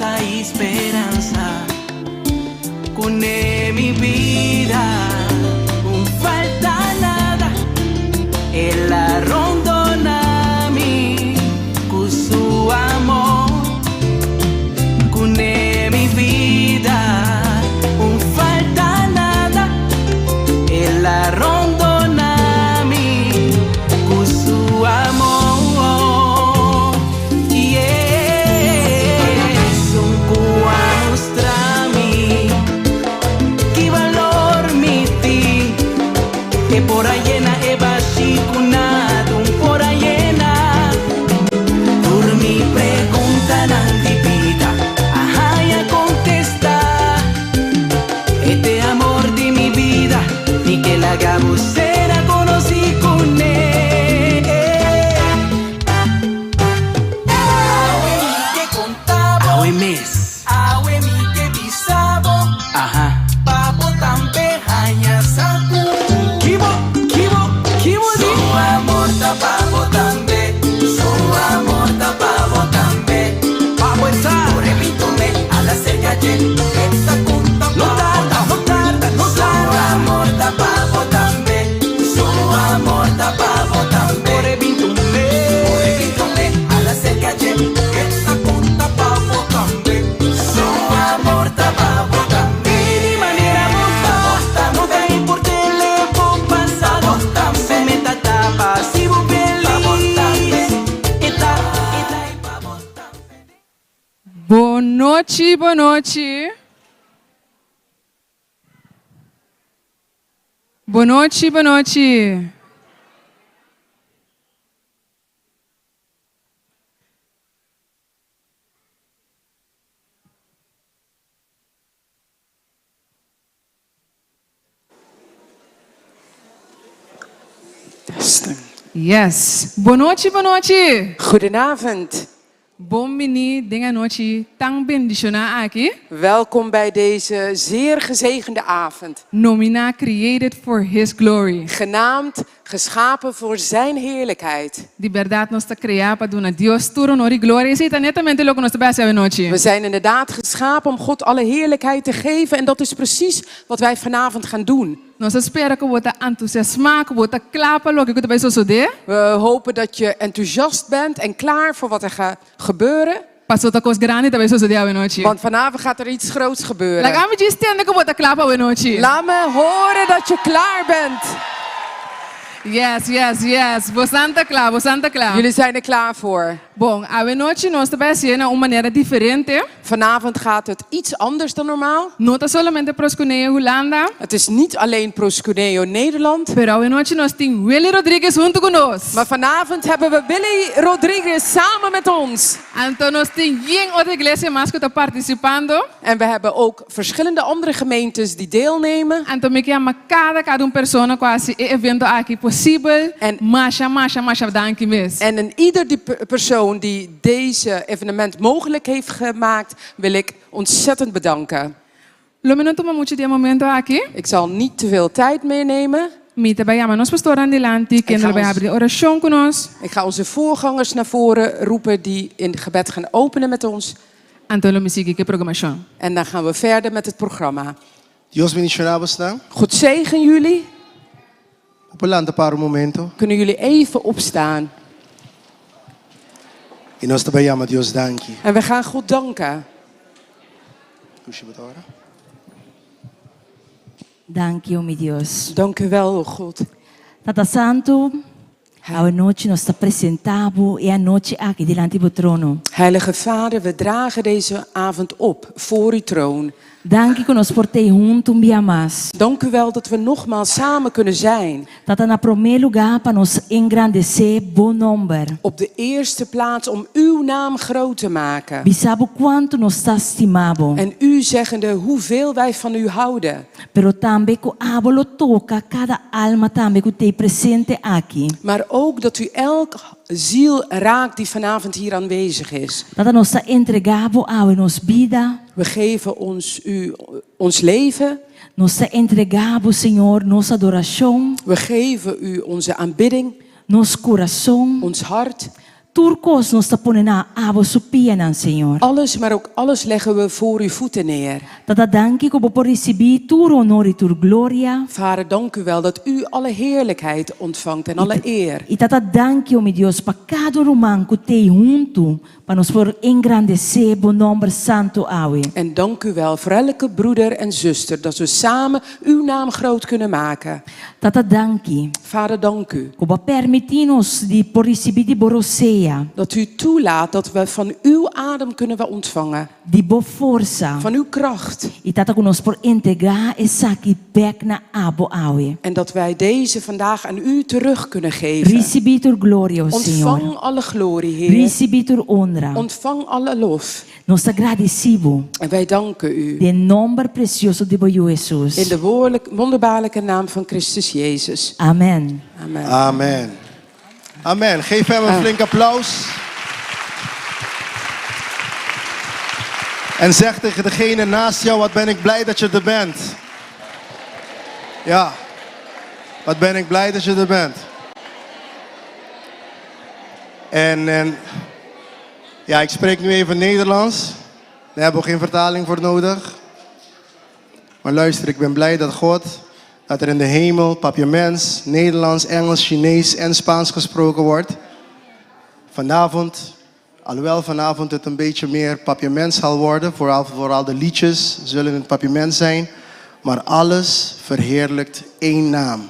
fuerza y esperanza. Con mi vida, no falta nada. Él la rondona mi con su amor. Con mi vida, no falta nada. Él la rondona mi con su amor. Que por ahí llena Eva Shikunado, por ahí llena. Por mi pregunta nandipita, ajá, ya contesta. Este amor de mi vida, ni que la gabusera conocí con él. Awe mi que contaba, awe mes, awe mi que bisabo, ajá. Papo tambe hanya saku. Su amor ta pavo también, su amor ta pavo también. Pavo está, repítome a la cerca esta punta. No tarda, no tarda, no tarda. Su amor ta pavo también, su amor ta pavo también. Repítome a la cerca esta punta pavo también. Su amor ta pavo también. De manera montada, no te importa el tiempo pasado. Se me passivo feliz. Boa noite, boa noite. Boa noite, boa noite. Yes. Boa noite, boa noite. Goedenavond. Bom mini denga noite tang benditiona aqui. Welkom bij deze zeer gezegende avond. Nomina created for his glory. Genaamd, geschapen voor zijn heerlijkheid. De verdade nós está criada para dar Deus todo honor e glória. Isso é netamente o que nós estamos fazendo noite. We zijn inderdaad geschapen om God alle heerlijkheid te geven en dat is precies wat wij vanavond gaan doen. Nós esperamos que você entusiasmar, que você clapa logo que você vai suceder. We hopen dat je enthousiast bent en klaar voor wat er gaat gebeuren. Passou outra coisa grande também suceder à noite. Want vanavond gaat er iets groots gebeuren. Laat me dizer que você clapa à noite. Laat me horen dat je klaar bent. Yes, yes, yes. Você está klaar, você está klaar. Jullie zijn er klaar voor. Bom, à noite nós estamos fazendo uma maneira diferente. Vanavond gaat het iets anders dan normaal. Não está solamente proscuneo Holanda. Het is niet alleen Proscuneo Nederland. Pero à noite nós temos Willy Rodrigues junto conosco. Maar vanavond hebben we Willy Rodrigues samen met ons. Então nós temos outra igreja mais que está participando. En we hebben ook verschillende andere gemeentes die deelnemen. Então me chama cada pessoa quase evento aqui possível. En masha dankie mes. En in ieder die persoon die deze evenement mogelijk heeft gemaakt, wil ik ontzettend bedanken. Ik zal niet te veel tijd meenemen. Ik ga onze voorgangers naar voren roepen die in gebed gaan openen met ons. En dan gaan we verder met het programma. God zegen jullie. Kunnen jullie even opstaan? En we gaan God danken. Dank u, meu Deus. Dank u wel, God. Tata Santo, a noite nós apresentamos e a noite aqui diante do trono. Heilige Vader, we dragen deze avond op voor uw troon. Dank u que nos portei junto um dia mais. Dank u wel dat we nogmaals samen kunnen zijn. Tata na primeiro lugar para nos engrandecer bom nome. Op de eerste plaats om uw naam groot te maken. Bisabo quanto nos está estimado. En u zeggende hoeveel wij van u houden. Pero também que abolo toca cada alma também que tem presente aqui. Maar ook dat u elk ziel raakt die vanavond hier aanwezig is. Tata nos entregamos a nos vida. We geven u ons leven. Nos entregamos, Senhor, nossa adoração. We geven u onze aanbidding. Nos coração. Ons hart. turcos nos taponen na abo supianan, Señor. Alles, maar ook alles leggen we voor uw voeten neer. Tata danki ko por receber tur honor y tur gloria. Vader, dank u wel dat u alle heerlijkheid ontvangt en alle eer. Y tata danki, oh mi Dios, pa cada román que te junto, para nos por engrandecer bon nombre santo awe. En dank u wel voor elke broeder en zuster dat we samen uw naam groot kunnen maken. Tata danki, Vader, dank u. ko ba permitinos di por receber di borosea, Dat u toelaat dat we van uw adem kunnen we ontvangen. di bo forza. Van uw kracht. Y tata ko nos por integrar esa ki back na abo awe. En dat wij deze vandaag aan u terug kunnen geven. Receber tur gloria, oh Ontvang Señor. alle glorie, Heer. Receber tur honra. Ontvang alle lof. Nos agradecibo. En wij danken u. De nombre precioso de Boyo Jesús. In de wonderbaarlijke naam van Christus Jezus. Amen. Amen. Amen. Amen. Geef hem een flink applaus. En zeg tegen degene naast jou, wat ben ik blij dat je er bent. Ja. Wat ben ik blij dat je er bent. En ja, ik spreek nu even Nederlands. Daar hebben we geen vertaling voor nodig. Maar luister, ik ben blij dat God, dat er in de hemel Papiaments, Nederlands, Engels, Chinees en Spaans gesproken wordt. Vanavond, alhoewel vanavond het een beetje meer Papiaments zal worden, vooral de liedjes zullen het Papiaments zijn, maar alles verheerlijkt één naam.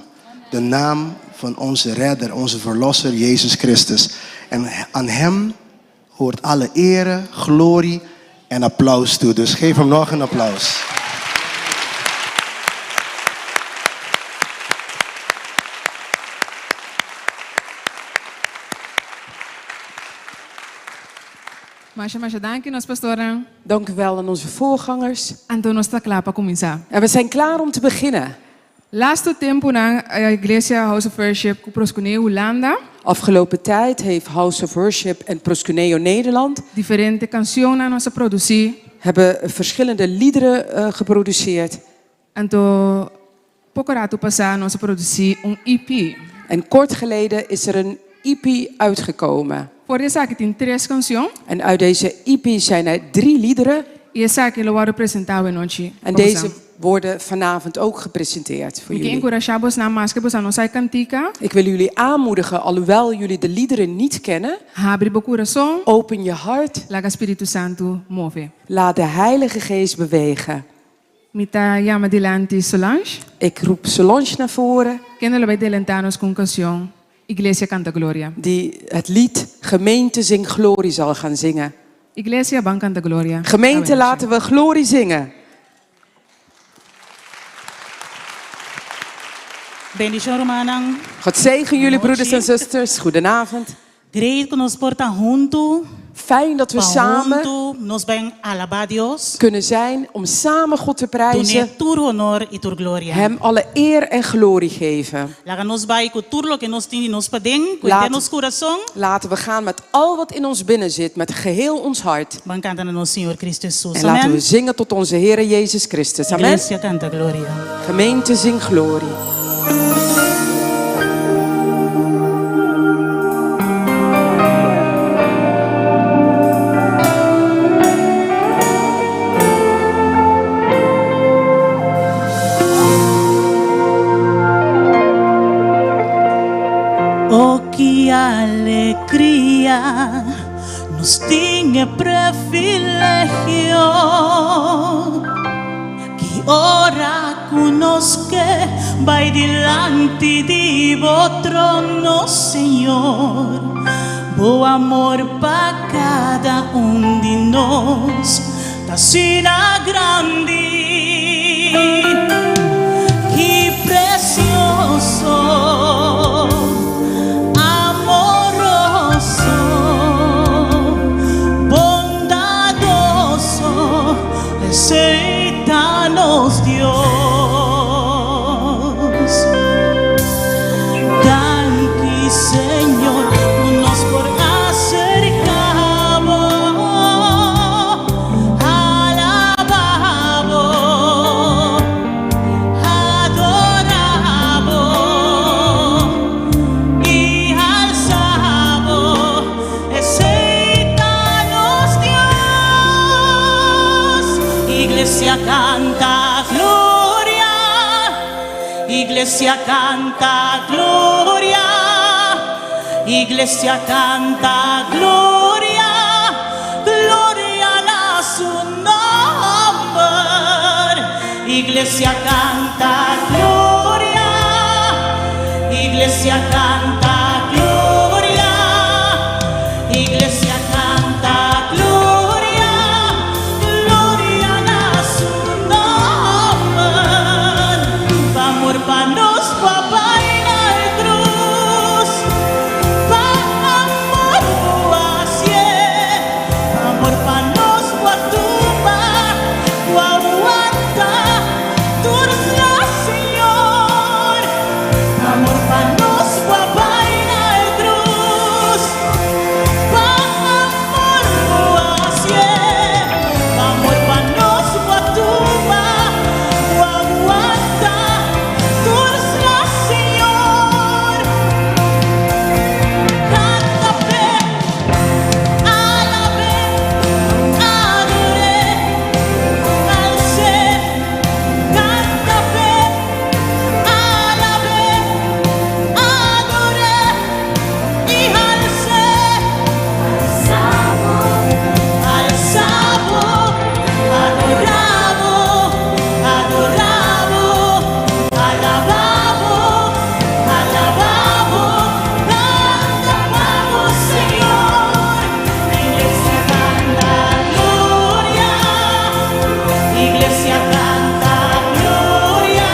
De naam van onze redder, onze verlosser, Jezus Christus. En aan hem hoort alle ere, glorie en applaus toe. Dus geef hem nog een applaus. Masha, dank nos pastora. Dank u wel aan onze voorgangers. Então nós está claro para começar. En we zijn klaar om te beginnen. Laatste tempo na Igreja House of Worship Proscuneo Holanda. Afgelopen tijd heeft House of Worship en Proscuneo Nederland Diferente canções nós produzir. hebben verschillende liederen geproduceerd. Então pouco rato passar nós produzir EP. En kort geleden is er een EP uitgekomen. Voor essa aqui tem 3 canções. En uit deze EP zijn er 3 liederen. E essa aqui eu vou apresentar hoje. En deze worden vanavond ook gepresenteerd voor Ik jullie. encorajamos na mais que você não sai cantica. Ik wil jullie aanmoedigen, alhoewel jullie de liederen niet kennen. Abre o coração. Open je hart. Laat Espírito Santo move. Laat de Heilige Geest bewegen. Mita llama delante Solange. Ik roep Solange naar voren. Que ela vai delentar-nos com canção Igreja Canta Glória. Die het lied Gemeente Zing Glorie zal gaan zingen. Igreja Ban Canta Glória. Gemeente, laten we glorie zingen. Bendición Romanang. God zegen jullie broeders en zusters. Goedenavond. Great que nos porta junto. Fijn dat we samen junto, nos ven alabar Dios. kunnen zijn om samen God te prijzen. Donar tur honor y tur gloria. Hem alle eer en glorie geven. Laga nos vai con tur lo que nos tiene nos paden, Laat- con nos corazón. Laten we gaan met al wat in ons binnen zit, met geheel ons hart. Van canta nos Señor Cristo Jesús. En laten we Amen. zingen tot onze Heer Jezus Christus. Amen. Iglesia canta gloria. Gemeente zing glorie. Oh, que alegría nos tiene privilegio que ora conosque vai delante di vo trono, Señor. Bo amor para cada de nós, da sina grande. Que precioso, amoroso, bondadoso, aceita-nos Dios. Danke, Señor, nos por acercamos, alabamos. Iglesia canta gloria, Iglesia canta gloria, Iglesia canta gloria, gloria a su nombre. Iglesia canta gloria, Iglesia canta gloria, Iglesia canta gloria, gloria a su nombre. Pa amor pa nos papá en el cruz, pa amor así, amor pa nos pa tumba, pa aguanta, tú eres la Señor. Amor pa nos papá en el cruz, pa amor así, amor pa nos pa tumba, pa aguanta, tú eres la Señor. Cántate, alabé, adoré, alcé. Cántate, alabé, adoré y alcé. Alzado, adorado, adorado, alabado, alabado, cantamos Señor. Iglesia canta gloria, Iglesia canta gloria,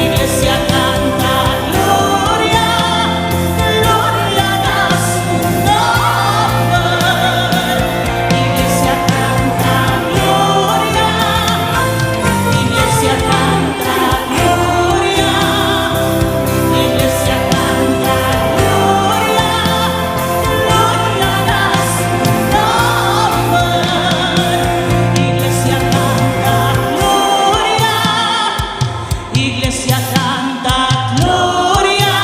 Iglesia canta gloria, gloria a su nombre. Iglesia canta gloria, Iglesia canta gloria, Iglesia canta gloria, gloria a su nombre. Iglesia canta gloria, Iglesia canta gloria,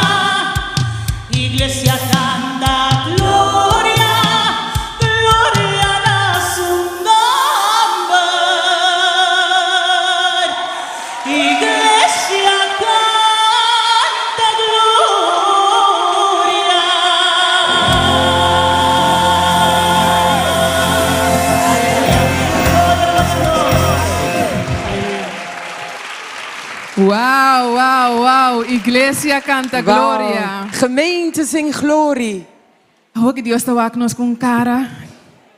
Iglesia canta gloria, gloria a su nombre. Iglesia canta Wow, wow, wow. Iglesia canta gloria. Gemeente, zing glorie. Hoor ik Dios te waknos con cara.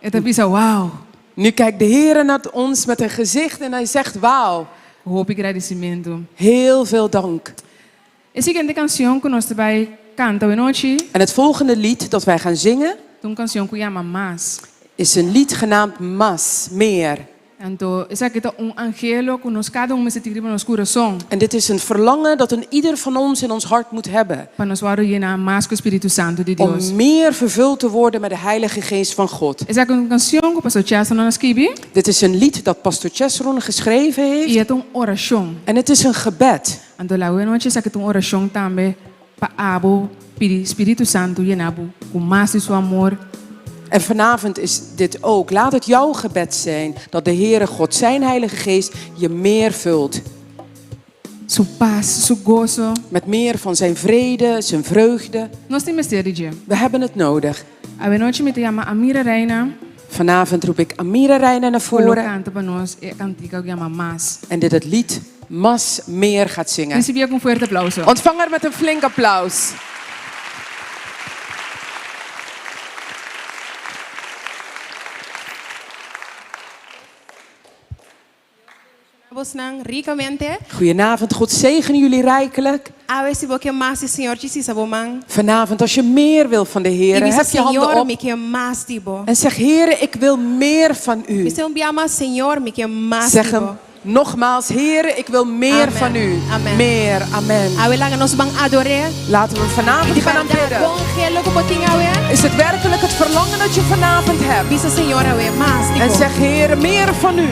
Het pisa wow. Nu kijkt de Heer naar ons met een gezicht en hij zegt wauw. Hoop ik agradecimento. Heel veel dank. A seguinte canção que nós vai cantar hoje noite, En het volgende lied dat wij gaan zingen é uma canção que chama Mas. is een lied genaamd Mas, meer. Então, essa aqui é angelo que nós cada se tigre no nosso coração. En dit is een verlangen dat een ieder van ons in ons hart moet hebben. Para nós vamos llenar mais com o Espírito Santo de Deus. Om meer vervuld te worden met de Heilige Geest van God. Essa é uma canção que o pastor Chasson nos escreveu. Dit is een lied dat pastor Chesron geschreven heeft. E é uma oração. En het is een gebed. Então, lá hoje noite essa aqui é uma oração também para abo pedir Espírito Santo llenar com mais de seu amor. En vanavond is dit ook. Laat het jouw gebed zijn dat de Heere God, zijn Heilige Geest, je meer vult. Sua paz, seu gozo. Met meer van zijn vrede, zijn vreugde. Nós temos sede de. We hebben het nodig. A noite me chama Amira Reina. Vanavond roep ik Amira Reina naar voren. Canta para nós é cantiga que chama Mas. En dit het lied Mas meer gaat zingen. Recebia com forte aplauso. Ontvang haar met een flink applaus. Ricamente. Goedenavond, God zegen jullie rijkelijk. A ver si vos quer más, Senhor, te sisa man. Vanavond, als je meer wil van de Heer, heb je handen Senhor, op me quer más, tipo. en zeg: Heer, ik wil meer van u. Me se enviar Senhor, me quer más, Zeg hem tipo. nogmaals: Heer, ik wil meer Amen. van u. Amen. Meer, amen. A ver, lá nos van adorar. Laten we vanavond gaan aanbidden. Is het werkelijk het verlangen dat je vanavond hebt? Visa, Senhor, a ver, más, tipo. En zeg: Heer, meer van u.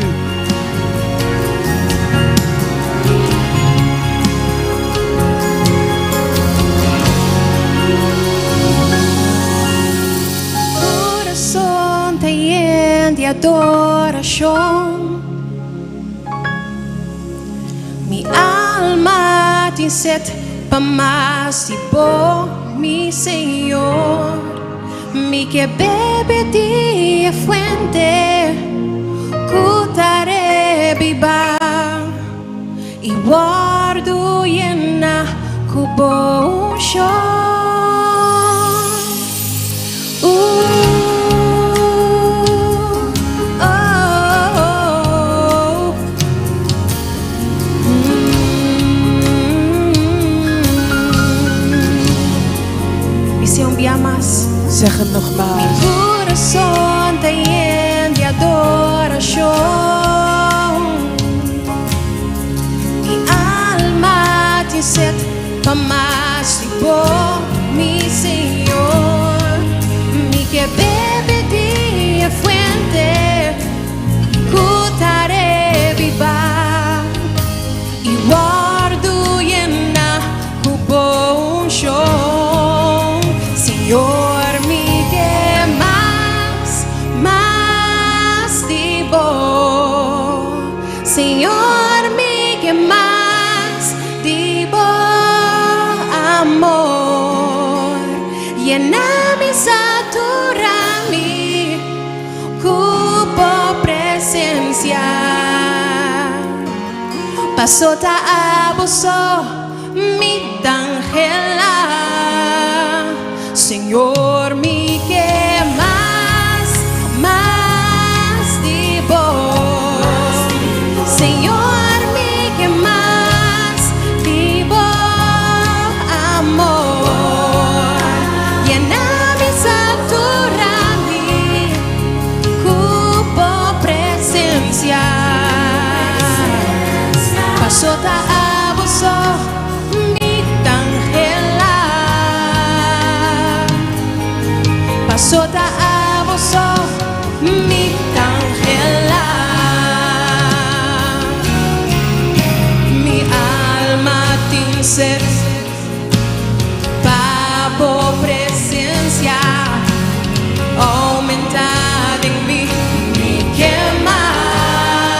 Coração te llena de adoração. ti sed pa más y por mi Señor, mi que bebe di fuente, cutare viva y guardo llena cubo un show. Zeg het nogmaals. Mi corazón te llena de adoración. Mi alma te sed pa más y por mi Señor. Mi que bebe de fuente, cutare viva y guardo llena cubo un show. Señor, Señor, mi que más divo amor, llena mi satura mi cupo presencia. Pasota abuso mi tangela, Señor, mi que más divo. Señor, mi que más vivo amor, llena mi satura mi cupo presencia. Pasota abuso mi tangela, pasota abuso mi tangela. Sed papo presencia aumentada en mí, mi que más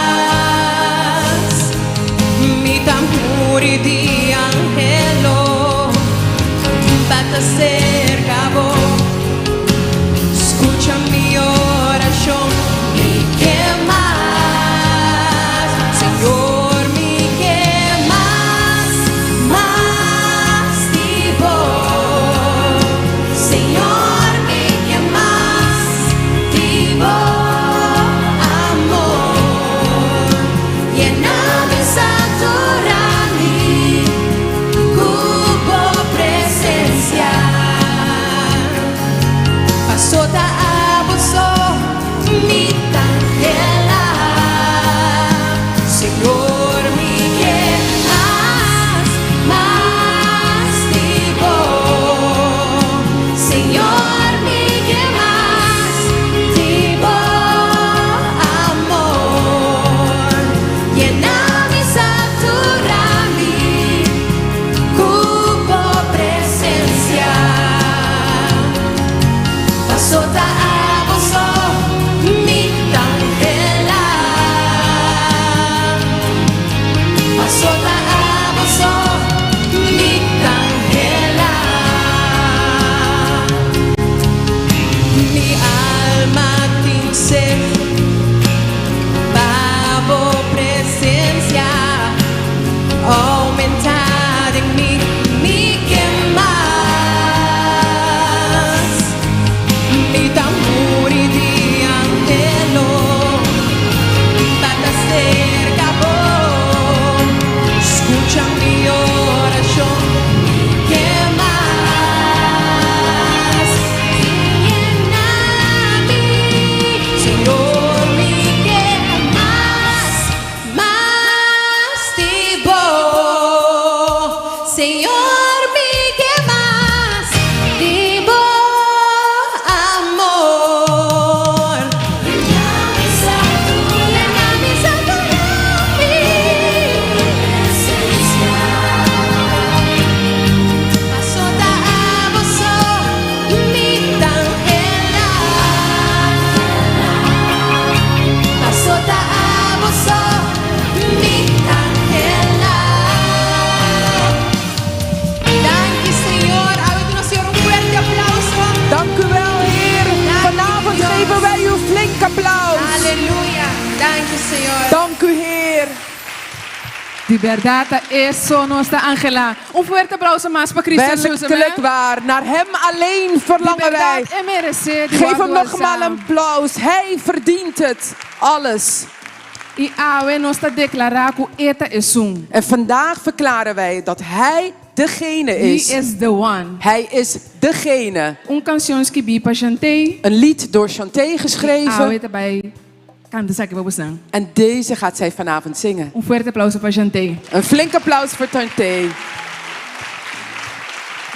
De verdad eso nuestra Angela. Un fuerte aplauso más para Christian Susan. Werkelijk waar. Naar hem alleen verlangen wij. Geef hem nogmaals een applaus. Hij verdient het. Alles. En vandaag verklaren wij dat hij degene is. He is the one. Hij is degene. Een lied door Chanté geschreven. En deze gaat zij vanavond zingen. Un fuerte aplauso para Chanté. Een flink applaus voor Chanté.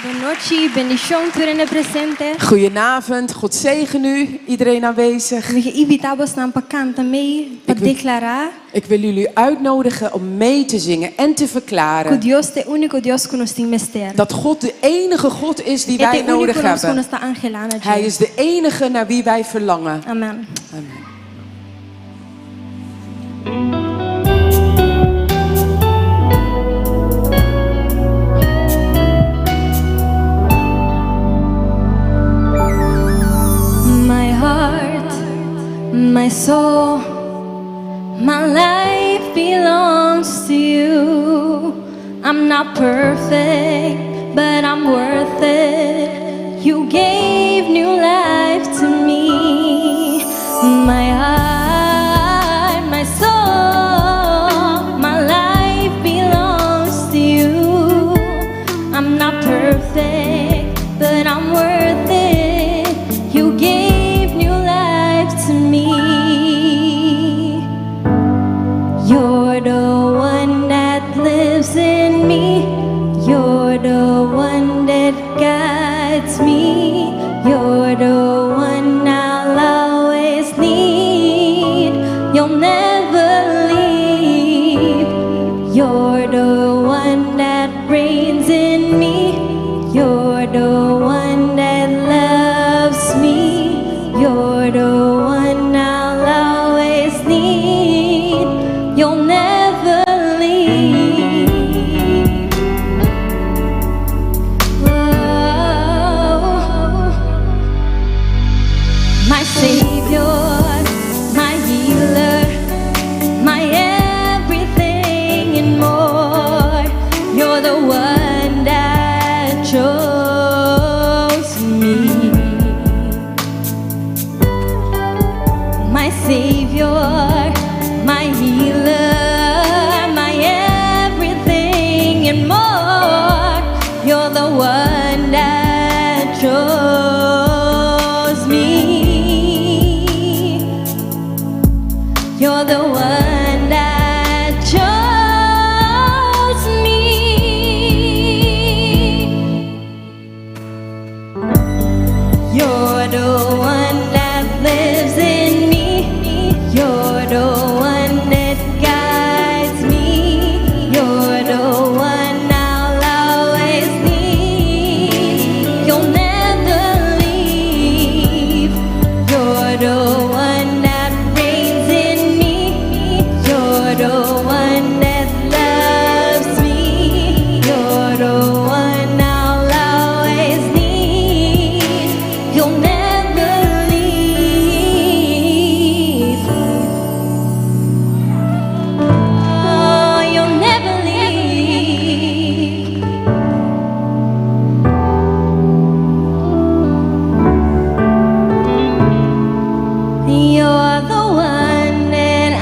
Boa noite, bendição, turene presente. Goedenavond, God zegen u, iedereen aanwezig. We invitamos na para cantar mee, para declarar Ik wil jullie uitnodigen om mee te zingen en te que verklaren Deus é o único Deus que nos tem mistério. dat God de enige God is die É wij o único nodig Deus que hebben. nos está angelando. Hij is de enige naar wie wij verlangen. Amen. Amen. My heart, my soul, my life belongs to you. I'm not perfect, but I'm worth it. You gave new life to me. My heart, my soul, my life belongs to you. I'm not perfect, but I'm worth it. You gave new life to me. You're the one that lives in me. You're the one that guides me. You're the one I'll always need. You'll never leave. You're the one that reigns in me. You're the one that loves me. You're the one I'll always need. You'll never leave. Oh, my Savior, my healer, my everything and more. You're the one that chose me. My Savior, my healer, my everything and more. You're the one that chose me. You're the one that chose me. You're the one that lives in me. You're the one that guides me. You're the one I'll always need. You'll never leave. You're the one that reigns in me. You're the one that loves me. You're the one I'll always need. You'll never leave. Oh, you'll never leave. You're the one that I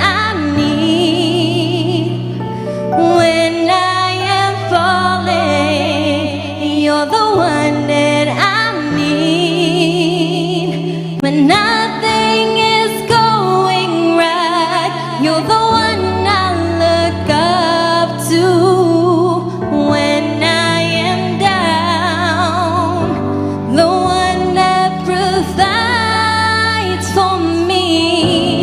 need when I am falling. You're the one that I need when nothing is going right. You're the one I look up to when I am down. The one that provides for me.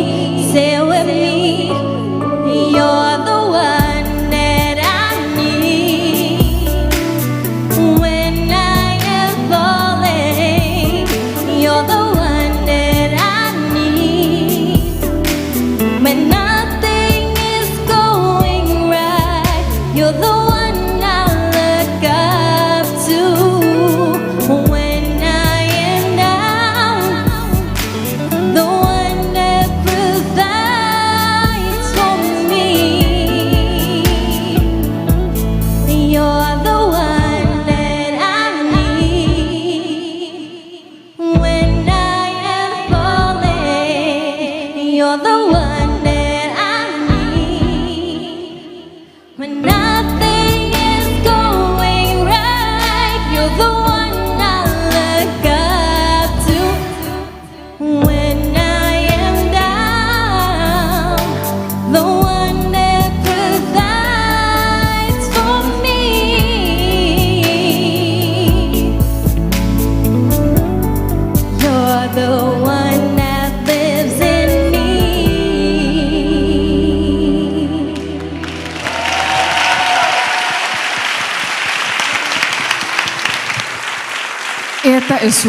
Eta is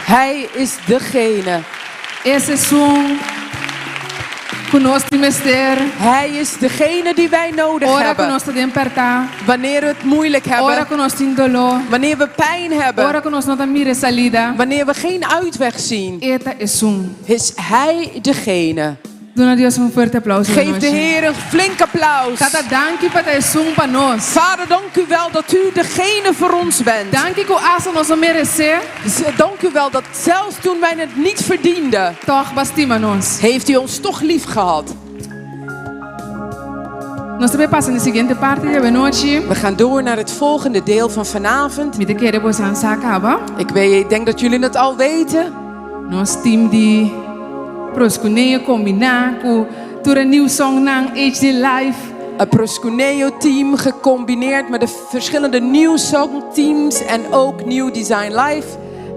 Hij is degene. Esse is conosco mister. Hij is degene die wij nodig Ora hebben. conosco de imperta. Wanneer we het moeilijk Ora hebben. conosco in dolor. Wanneer we pijn hebben. Ora conosco não mire salida. Wanneer we geen uitweg zien. Eta is Is hij degene. Doe a Deus forte aplauso. Geef de Heer een flink applaus. Tata, dank u para para nós. Vader, dank u wel dat u degene voor ons bent. Dank u que asa nós merecer. Dank u wel dat zelfs toen wij het niet verdienden, Toch bastima nós. heeft u ons toch lief gehad. Nós também passamos na seguinte parte de noite. We gaan door naar het volgende deel van vanavond. Me queremos acaba. Ik denk dat jullie het al weten. Nós team die proskuneio combinar com toda nieuw song nang HD Live. Een Proskuneo team gecombineerd met de verschillende New Song teams en ook New Design Live.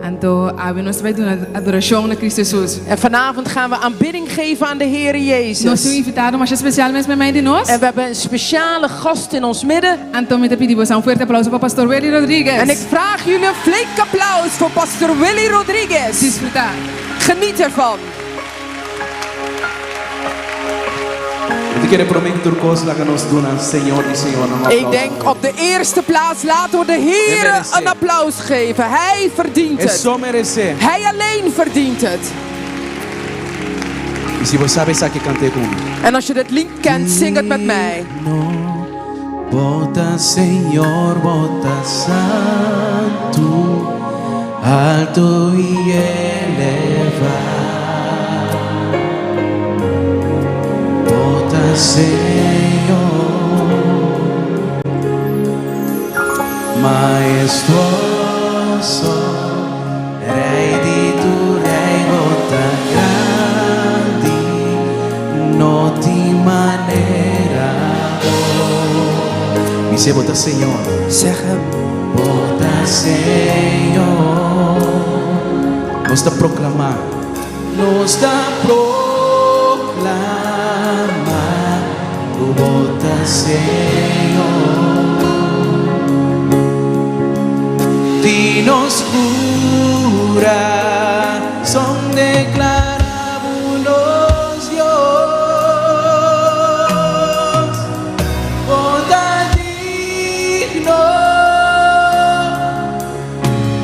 Então, nós vai doen adoração na Cristo Jesus. En vanavond gaan we aanbidding geven aan de Heer Nós Jezus. temos invitado mas especialmente met mij de nós. En we hebben een speciale gast in ons midden. Então, me pedimos forte aplauso para Pastor Willy Rodrigues. En ik vraag jullie een flink applaus voor Pastor Willy Rodrigues. Desfrutar. Geniet ervan. Ik quero prometer coisas lá que nós doen aan Senhor e Senhor. Ik denk op de eerste plaats laten we de Heer een applaus geven. Hij verdient É het. só merecer. Hij alleen verdient het. E se você sabe essa que cantei comigo. En als je dit lied kent, zing het met mij. Bota Senhor, bota santo, alto e elevado. Bota Senhor, majestuoso, Rei di tu Rei, bota grande, não te maneira. Me se bota Senhor, Zeg hem. bota Senhor. Nos está proclamar, nos está proclamar, o bota Senhor. Di nos cura, son declaramos Dios, bota digno,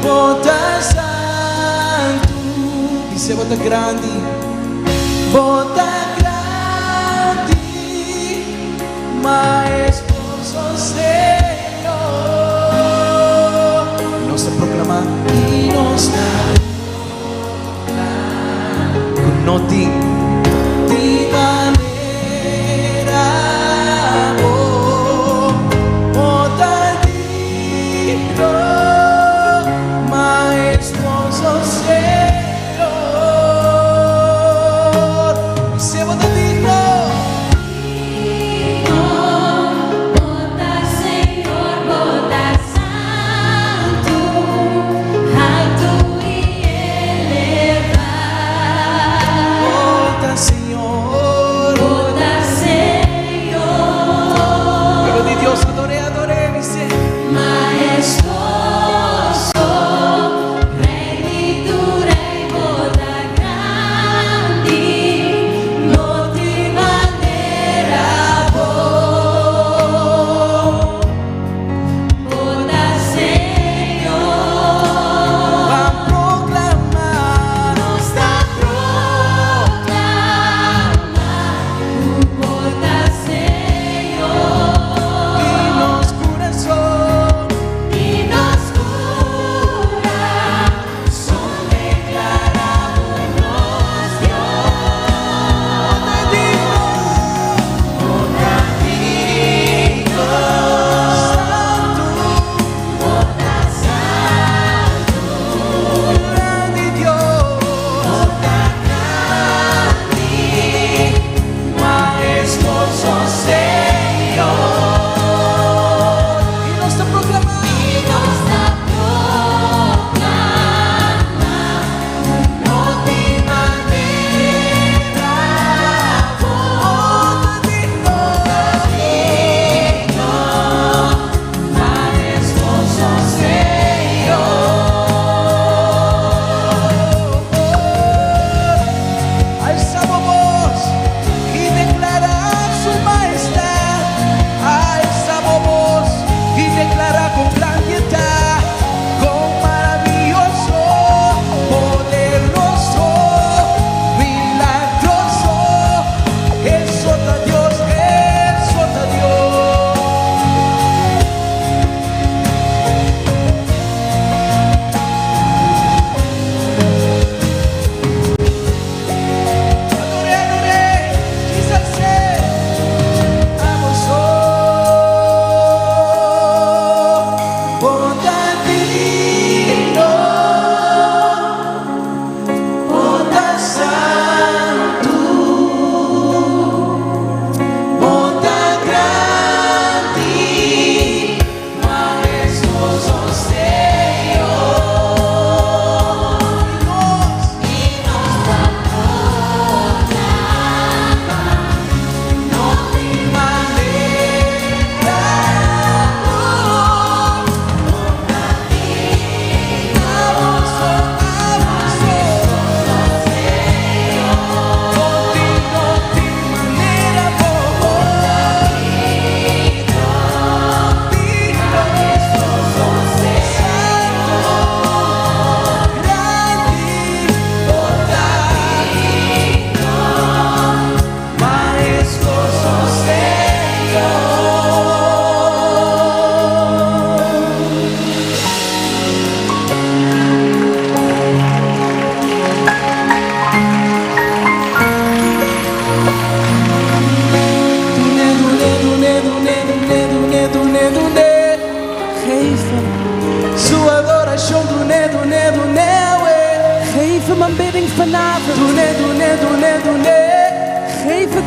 bota santo, dice bota grande, bota grande, majestuoso Senhor. Nos está proclamar y nos da no ti manera, bota digno, majestuoso Senhor. Se bota digno. Bota Senhor, bota santo, alto e elevado.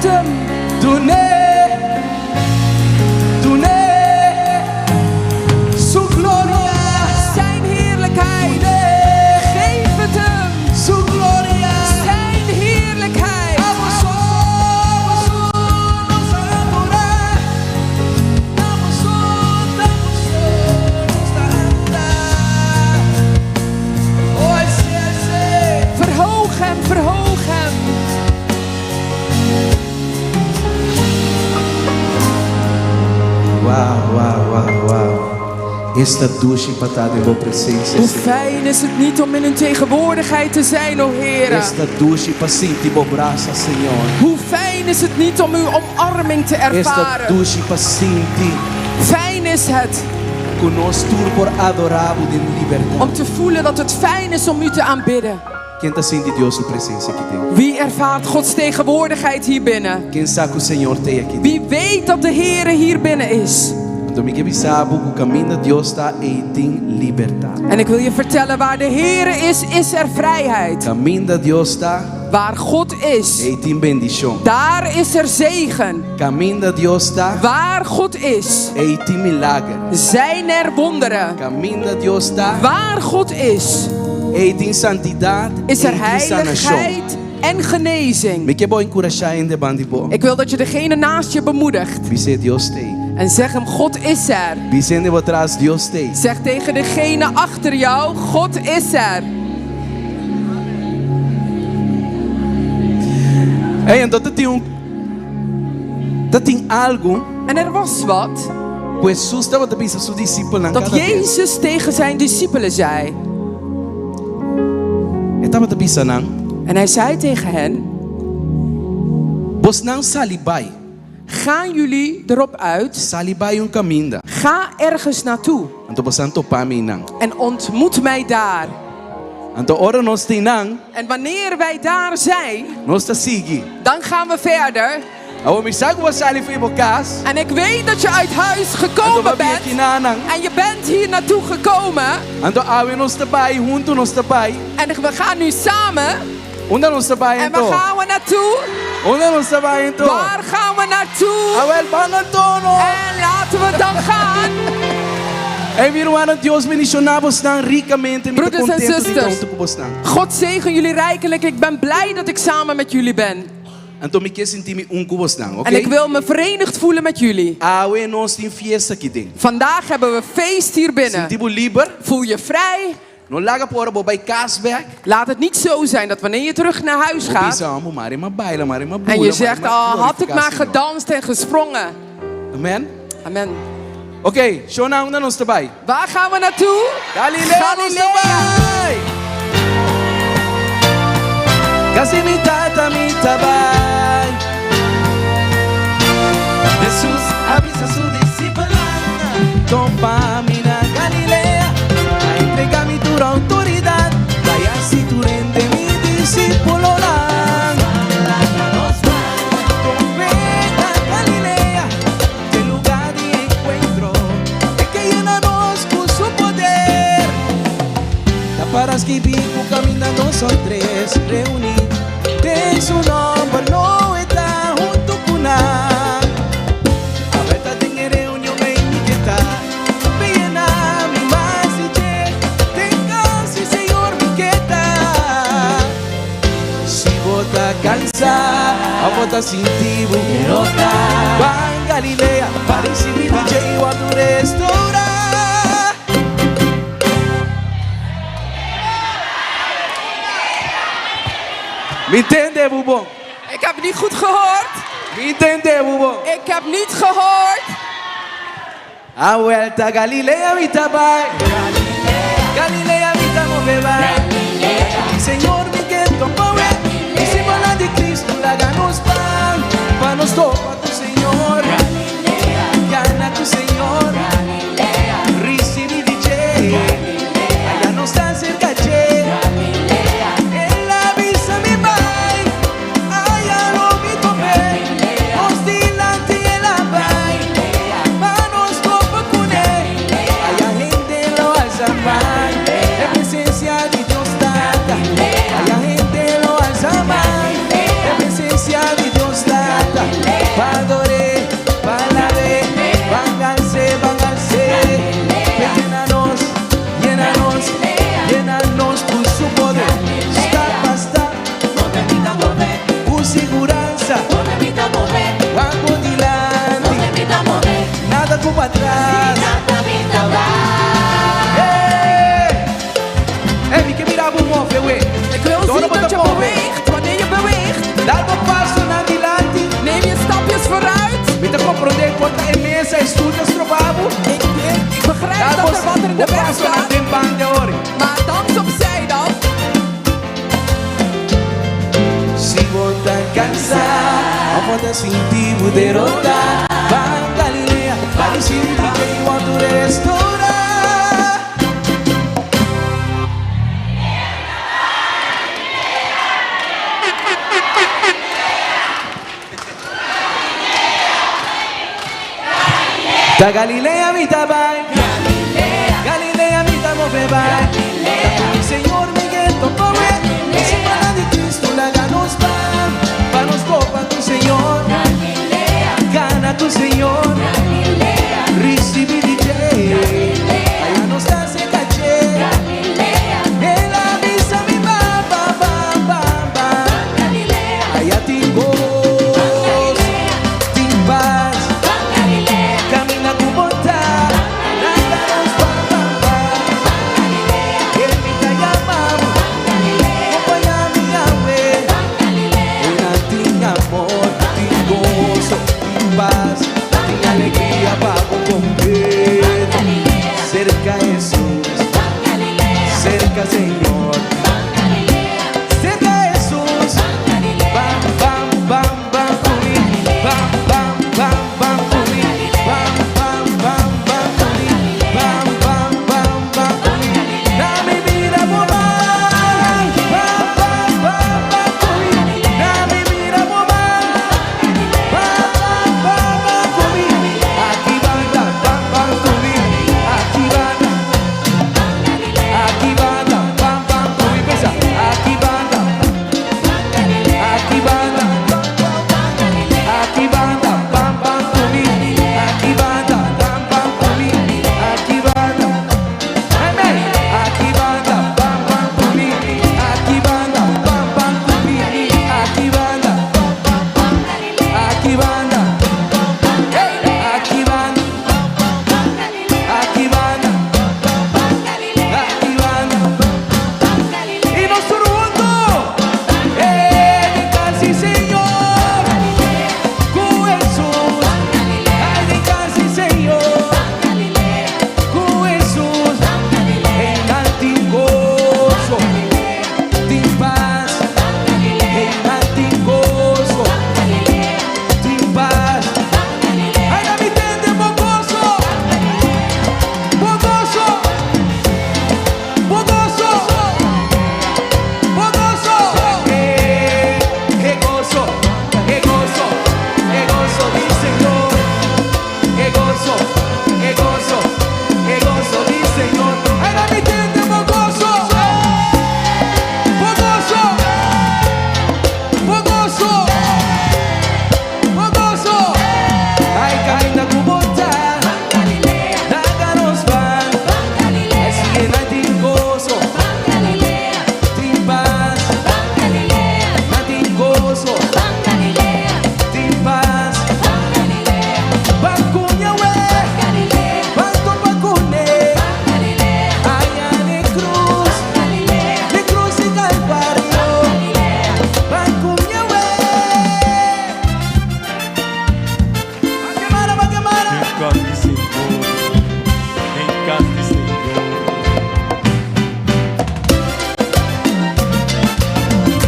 het hem. Su gloria, Zijn heerlijkheid. Geef het hem. su gloria. Zijn heerlijkheid. Vamos nos adorar. Vamos nos cantar. Oh, ese. Verhoog hem, verhoog hem. Wow. Esta ducha empatada em tua presença, Hoe Senhor. fijn is het niet om in een tegenwoordigheid te zijn, o Heer. Esta ducha para sentir tua braça, Senhor. Hoe fijn is het niet om uw omarming te Esta ervaren. ducha para sentir Fijn is het conosco tudo por adorar em liberdade. om te voelen dat het fijn is om u te aanbidden. Quem está sentindo Deus sua presença aqui dentro? Wie ervaart Gods tegenwoordigheid hier binnen? Quem sabe que o Senhor tem aqui dentro? Wie weet dat de Heer hier binnen is? Então, me sabe que o caminho de Deus está e tem liberdade. En ik wil je vertellen, waar de Heer is er vrijheid. O caminho de Deus está Waar God is, e tem bendição. daar is er zegen. O caminho de Deus está Waar God is, e tem milagre. zijn er wonderen. O caminho de Deus está Waar God is, e tem santidade is e er tem sanação. heiligheid en genezing. Me que bom encorajar em debate bom. Ik wil dat je degene naast je bemoedigt. Vice Deus tem. En zeg hem, God is er. Vicente por trás Deus tem. Zeg tegen degene achter jou, God is er. Hey, então tem algo En er was wat que Jesus estava te pensando seus discípulos na dat cada vez. Jezus tegen zijn discipelen zei. Ele estava te pensando, En hij zei tegen hen, vos não salibai. gaan jullie erop uit, Salibai caminho. ga ergens naartoe Então vos santo pa mim não. en ontmoet mij daar. Então ora nós tem não, En wanneer wij daar zijn, nós tá seguir. dan gaan we verder. Ao me sabe vos sali foi por casa. En ik weet dat je uit huis Então gekomen vai bent. aqui na não. En je bent hier naartoe gekomen. Então awe nós tá bai, junto nós tá bai. En we gaan nu samen. Onde nós tá bai En então? waar gaan we naartoe? Onde nós tá bai então? Waar gaan we naartoe? Awel banatono. En laten we dan gaan. Hey, meu irmão, Deus bendicionava-vos tão ricamente. Muito Broeders en contente de zusters, tanto com vos tão. God zegen jullie rijkelijk. Ik ben blij dat ik samen met jullie ben. Então me quer sentir me com vos tão, En ik ok? wil me verenigd voelen met jullie. Awe nós tem fiesta aqui dentro. Vandaag hebben we feest hier binnen. Sentimos liber. Voel je vrij. Não larga por bo bij Kaasberg. Laat het niet zo zijn dat wanneer je terug naar huis gaat Pisamos, maar maar baila, maar en boela. je zegt, oh, had ik maar gedanst en gesprongen. Amen. Amen. Oké, show nou dan ons erbij. Waar gaan we naartoe? Galilea nos erbij. Kasi mi tata mi tabay. Jesus avisa su discípula. Tompa mi na Galilea. A entregar-me tua autoridade. Vaya si tu rende mi discípulo lang. Tompa Galilea. Que lugar de encuentro. É que llena-nos con su poder. Da para escribir o caminando son tres reunidos. Tem su nombre, no está junto con nada. Aberta tem reunião bem inquieta. Venha mi mais y tenga si Señor mi quieta. Si vota cansar, a vota sentivo derrota. Van Galilea, para recibir o jeito a tu restaurar. Me entende, Bubo? Ik heb niet goed gehoord. Me entende, Bubo? Ik heb niet gehoord. A vuelta a Galilea mi tabai. Galilea mi tamo bebai. Señor mi que tomawe. Y si van de Cristo la ganos pan. Pa nos topa tu Señor. Gana tu Señor. Recibi DJ. Allá no está cerca che. Él avisa mi bai. Allá lo mi topé. Os dilante el abai. Manos topa con él. Allá gente lo alza mai. La presencia de Dios tanta. Allá gente lo alza mai. La presencia de weg paso na staat. timpan de ori. Maar dans opzij dan. Si vos tan cansado, vos te sentí derrotar. Va a Galilea, para sentir que igual tu restaurar. Da Galilea mi tabai, Galilea mi tamo bebai. Mi Señor Miguel tocó bien, y sin mala de Cristo la ganó para nos copa tu Señor, gana tu Señor, recibe DJ, allá nos hace caché, en la misa mi bam bam bam bam bam, allá tengo paz, camina tu bondad, nada nos bam bam bam, él me está llamando, acompaña mi ave, en amor, tem gozo, tem paz, tem alegria para comprender. Cerca Jesús, cerca Señor, cerca Jesús, bam bam bam bam comigo, bam bam bam bam comigo, bam bam bam bam comigo, bam bam bam bam comigo. Na me mira bobão, bam bam bam bam comigo, na me mira bobão, bam bam bam bam comigo. Aqui banda, bam bam comigo, aqui banda, bam bam comigo. Pensa, aqui banda, aqui banda, aqui banda, bam bam comigo, aqui banda, bam bam comigo, aqui banda. Amém. Aqui banda, bam bam comigo, aqui banda, bam bam comigo, aqui banda, aqui banda, aqui banda, aqui banda, aqui banda. E nós todo mundo, casi Senhor, com Jesus, ai casi Senhor, com Jesus, em alto gozo, tem paz, em alto gozo, tem paz. Ai não me entende, bogoso, bogoso, bogoso, bogoso. Gozo do Senhor, gozo do Senhor. Ai não me entende, bogoso, bogoso, bogoso, bogoso. Ai caminha com bondade, daga nos van, assim é na tem gozo, tem paz, na tem gozo, tem paz. Bacunha ué, banto bacune, allá de cruz y calvario, Bacunha ué. Va quemar. Encanto, Senhor. Encanto, Senhor.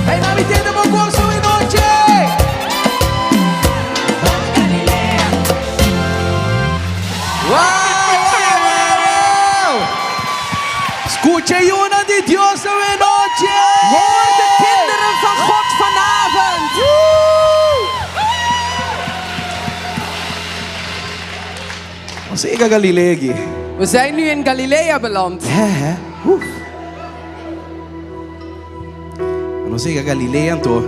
Ai não me entende, bogoso e noite. Wow! Escute una de Dios de noche. Hoor de kinderen van God vanavond. Você é Galilei aqui. We zijn nu in Galilea beland. Não sei que Galilei entrou.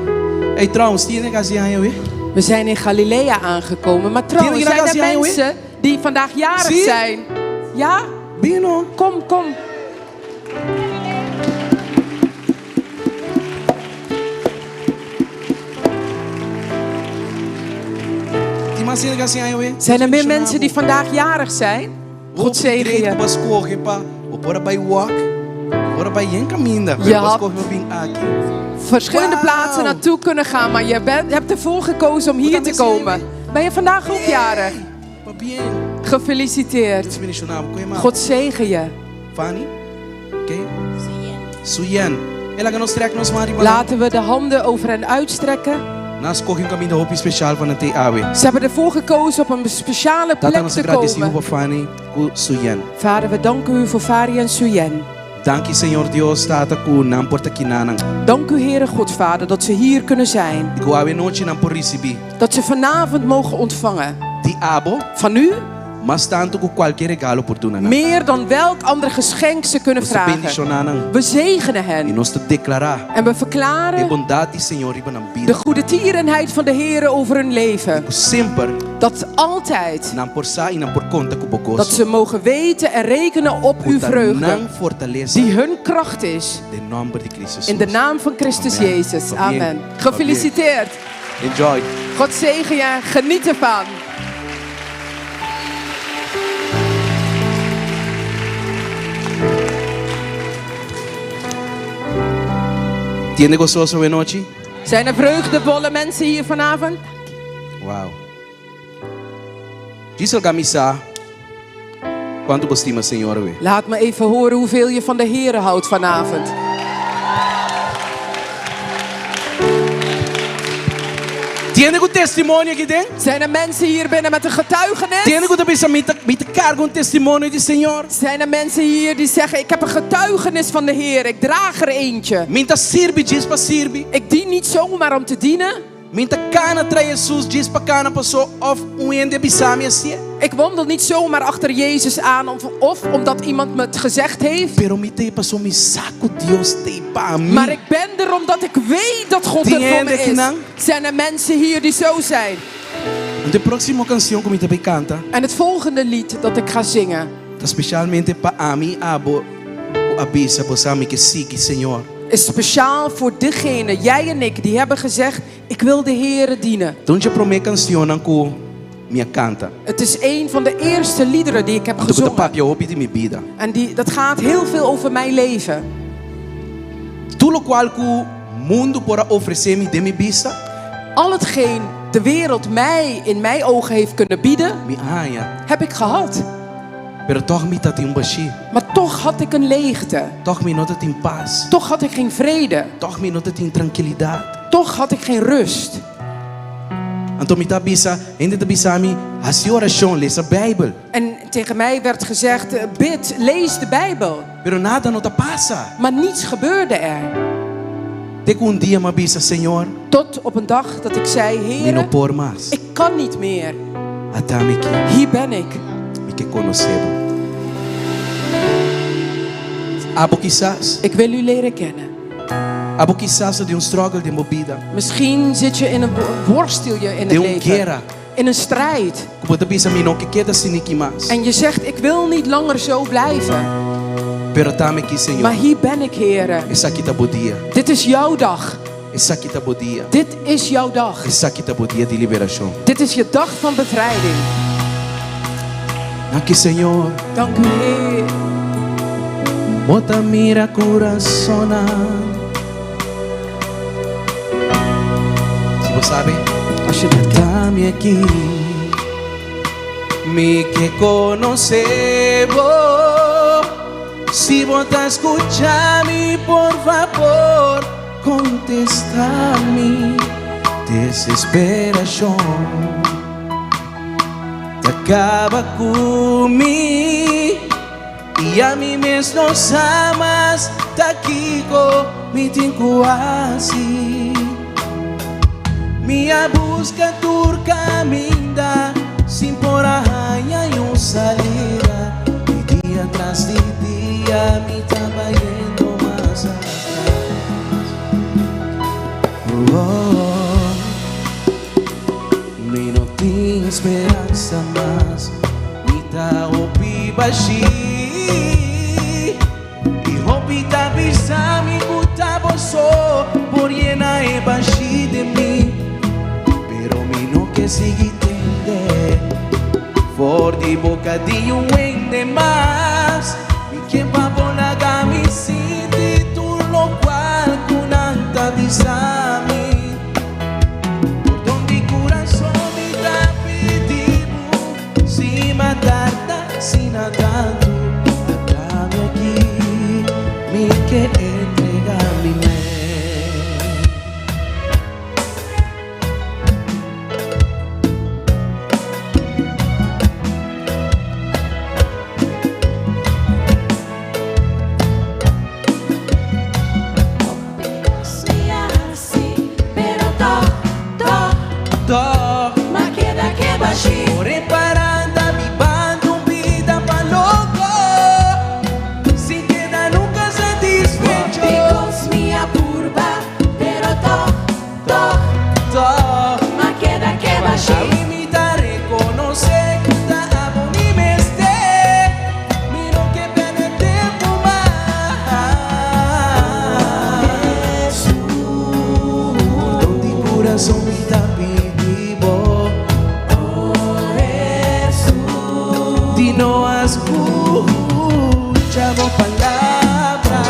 Hey, trouwens, die in de aan jou. We zijn in Galilea aangekomen. Maar trouwens, Kinderen, zijn er gaan ze mensen die vandaag jarig Zie? zijn? Ja? Bino. Kom, kom. Die man zien que aan jou. Zijn er meer mensen die vandaag jarig zijn? God zegen je. Pas corre pa. Opora bij walk. Opora bij jen caminda. Je Pas had corre bij aki. verschillende Wauw. plaatsen naartoe kunnen gaan, maar je hebt ervoor gekozen om hier te komen. Ben je vandaag ook jarig? Pa bien. Gefeliciteerd. It's minister naam. Kon je maar. God zegen je. Fanny? Oké? Suyen. Elaga nos trek nos mari. Laten we de handen over hen uitstrekken. Nas koging kami de hopi speciaal van het TAW. Ze hebben ervoor gekozen op een speciale Dat plek ons te gratis komen. uw Fanny ku Suyen. Vader, we danken u voor Fari en Suyen. Dank u Señor Dios tata ku nam porta kinanang. Dank u, Heere God, Vader, dat ze hier kunnen zijn. Iku awe noche nam por recibi. Dat ze vanavond mogen ontvangen. Di abo. Van u, Mas tanto ku qualquer regalo por tu nana. meer dan welk ander geschenk ze kunnen Nos vragen. bendicionanang. We zegenen E hen. nos te declarar. En we E verklaren bondade di Señor iba nam de vida. goede tierenheid van de Heere over hun leven. Ku sempre Dat altijd, nam por sa e nam por conta ku bogos. dat ze mogen weten en rekenen op uw vreugde. Nang fortaleza. Die hun kracht is. De nombre de Cristo In de Jesus. naam van Christus Amen. Jezus. Amen. Amen. Gefeliciteerd. Enjoy. God zegen je. Geniet ervan. Tiene gozoso de noche? Zijn er vreugdevolle mensen hier vanavond? Wow. Gisel camisa. Quanto gostima, Senhor, we. Laat me even horen hoeveel je van de Heere houdt vanavond. Tiene un testimonio aqui dentro? Zijn er mensen hier binnen met een getuigenis? Tiene un pensamento, me carga un testimonio di Senhor. Zijn er mensen hier die zeggen, ik heb een getuigenis van de Heer. Ik draag er eentje. Minta sirbi, diz para sirbi. Ik dien niet zomaar om te dienen. Minta cana tra Jesus, diz para cana passou of ende bisami assim. Ik wandel niet zomaar achter Jezus aan of omdat iemand me het gezegd heeft. Pero me te passou me saco Deus te pa mim. Maar ik ben er omdat ik weet dat God er voor me is. Zijn er mensen hier die zo zijn? De próxima canção que me também canta, En het volgende lied dat ik ga zingen especialmente para ami abo o abisa bosami que sigue Senhor. is speciaal voor degene, jij en ik, die hebben gezegd, ik wil de Heere dienen. Então je promete canção anco minha canta. Het is een van de eerste liederen die ik heb Então que gezongen. papi hopi de minha vida. En dat gaat heel veel over mijn leven. Tudo qual que o mundo pode oferecer me de minha vista, Al hetgeen de wereld mij in mijn ogen heeft kunnen bieden, me aya. heb ik gehad. Pero toch me tá em baixi. Maar toch had ik een leegte. Toch me nota em paz. Toch had ik geen vrede. Toch me nota em tranquilidade. Toch had ik geen rust. Então me tá bisa, ainda tá bisa me, a oração, lees a Bíblia. En tegen mij werd gezegd, bid, lees de Bijbel. Pero nada não tá passa. Maar niets gebeurde er. Tem dia me bisa, Senhor, Tot op een dag dat ik zei, me Heer, não por mais. ik kan niet meer. Até me que Hier ben ik. que conhecebo. Abo quizás, Ik wil u leren kennen. abo quizás de struggle de movida, Misschien zit je in een worstel je in de het leven. guerra. In een strijd. Como tá bisa me não que queda siniki mais. En je zegt, ik wil niet langer zo blijven. Pero tá me que Maar Senhor, hier ben ik, Heer. essa aqui tá bom dia. Dit is jouw dag. Essa aqui tá bom dia. Dit is jouw dag. Essa aqui tá bom dia de liberação. Dit is je dag van bevrijding. Aqui, Senhor, Dank u, Heer. bota mira coração. Se você sabe, Als je dat dame aqui, me que conocebo. Se você escuchar-me, por favor, contesta-me. Desesperação acaba comigo. E a mim mesmo amas, tá aqui comigo assim. Minha busca por caminhar, sem por arranha e salida. E dia atrás de dia, me tava indo mais atrás. Me não tinha esperança mais, me tá ouvi baixinho. E roubi tá bisami, botava só, por llena e baixi de mim. Pero me não quer seguir entender, for de bocadinho em demais. Me que pavola da me senti, tu lo qual cunanta bisami. Donde coração me dá pedido, se matar tá, se nadando, dá-me aqui. Dó. Ma queda que baixi. Ore paranda mi bando vida pa loco. Sin queda nunca satisfecho. Picos minha curva, pero to. Dó. Ma queda que baixi. A limita reconocer que tá a bom me meste. Miro que perde tempo mais. Por todo coração me dá pedido. Di no escuchamos palabra.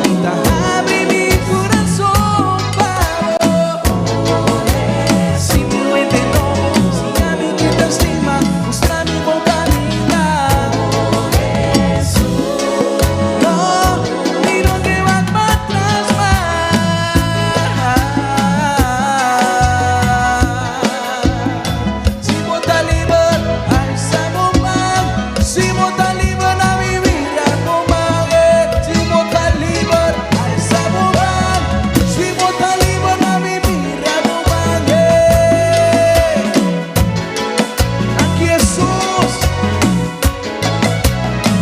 Ainda abre mi corazón para si me entendó, si a mí que te estima, mostra mi bom caminhar. No, y no te vas para atrás más. Si vos estás libre, ahí estamos mal. Si vos estás libre, a vivir no más. Si vos estás libre, ahí estamos mal. Si vos estás libre, a vivir no más. Aquí Jesús.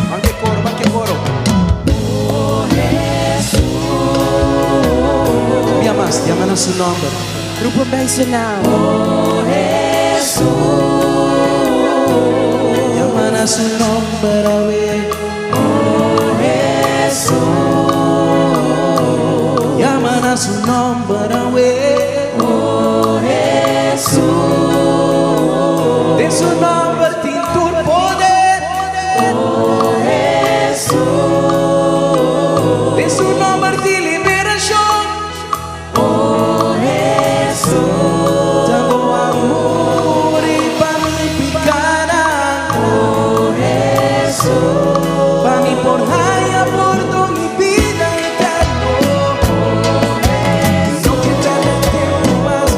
Van que coro, van que coro. Llaman a su nombre. Roep hem bij zijn naam. Llaman a su nombre, a ver. Llaman a su nombre, a ver. De su nombre tinto el poder. De su nombre ti liberación. Dando amor y pa' mi picana. Pa' mi por haya por toda mi vida eterno. Y no que perder tiempo más,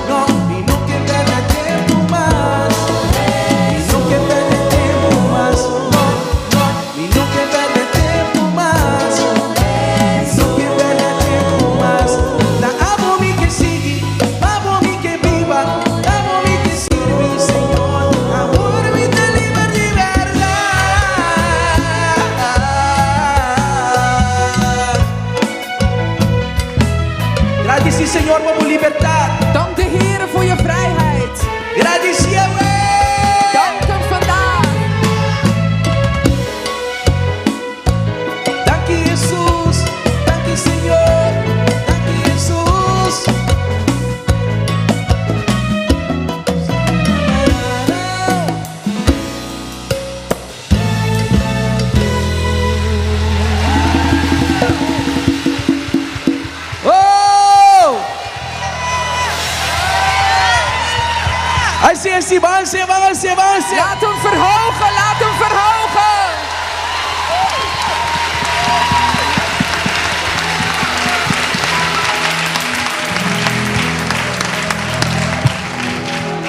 no, y no que perder tiempo más. Y no que perder tiempo más, y no que perder tiempo más. Y no que perder tiempo más. Da amo mi que sigue, amo mi que viva, amo mi que sirve, Señor. Amor mi te libera de verdad. Gracias, Señor, por tu libertad. Dank de Heer voor je vrijheid. Gracias, Yahweh. Dank hem vandaag. Dank je, Jesús. Dank je, Señor. Dank je, Jesús. Oh! Aí sim, vai, sim. Laat hem verhogen, laat hem verhogen.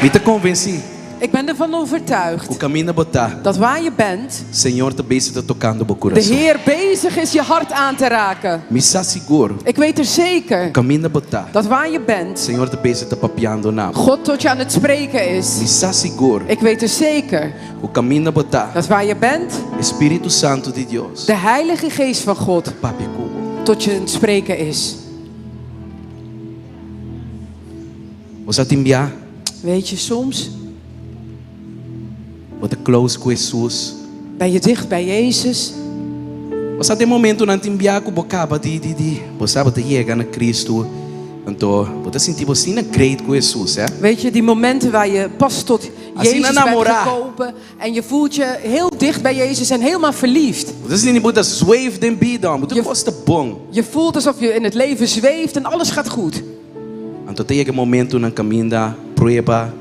Me te convenci. Ik ben ervan overtuigd O caminho botar. dat waar je bent, Senhor também está tocando meu de coração. Heer bezig is je hart aan te raken. Me está seguro. Ik weet er zeker Caminho botar. dat waar je bent, Senhor também está papiando na. God tot je aan het spreken Me is. está seguro. Ik weet er zeker O caminho botar. dat waar je bent, Espírito Santo de Deus. de Heilige Geest van God Papi cubo. tot je aan het spreken is. Você te enviar. Weet je, soms Você close com Jesus. ben je dicht bij Jezus. Você tem momento não te enviar com bocaba de. Você vai chegar na Cristo. Então, você sentir você não crente com Jesus, é? Weet je, die momenten waar je pas tot Als je Jezus naar bent Namora. gekomen en je voelt je heel dicht bij Jezus en helemaal verliefd. Você não pode zwave den bidão. Você gosta bom. Je voelt alsof je in het leven zweeft en alles gaat goed. Então, tem momento na caminho da prueba,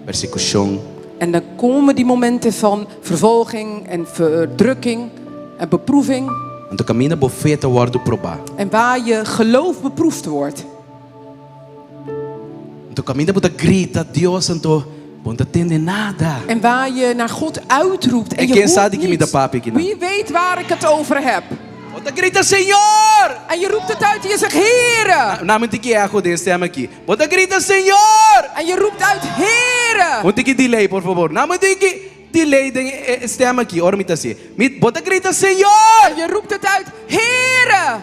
persecução. En dan komen die momenten van vervolging en verdrukking en beproeving. Então, caminho da fé wordt provar. En waar je geloof beproefd wordt. Então, caminho da grita Deus, então, não entende nada. En waar je naar God uitroept en En je quem hoort sabe que me dá niets. papo aqui, não? Wie weet waar ik het over heb. Bota grita Senhor. En je roept het uit en je zegt Heere. Namen tiki ako din stem aqui. Bota grita Senhor. En je roept uit Heere. Un tiki delay por favor. Namen tiki delay den stem aqui. Ormita si. Bota grita Senhor. En je roept het uit Heere.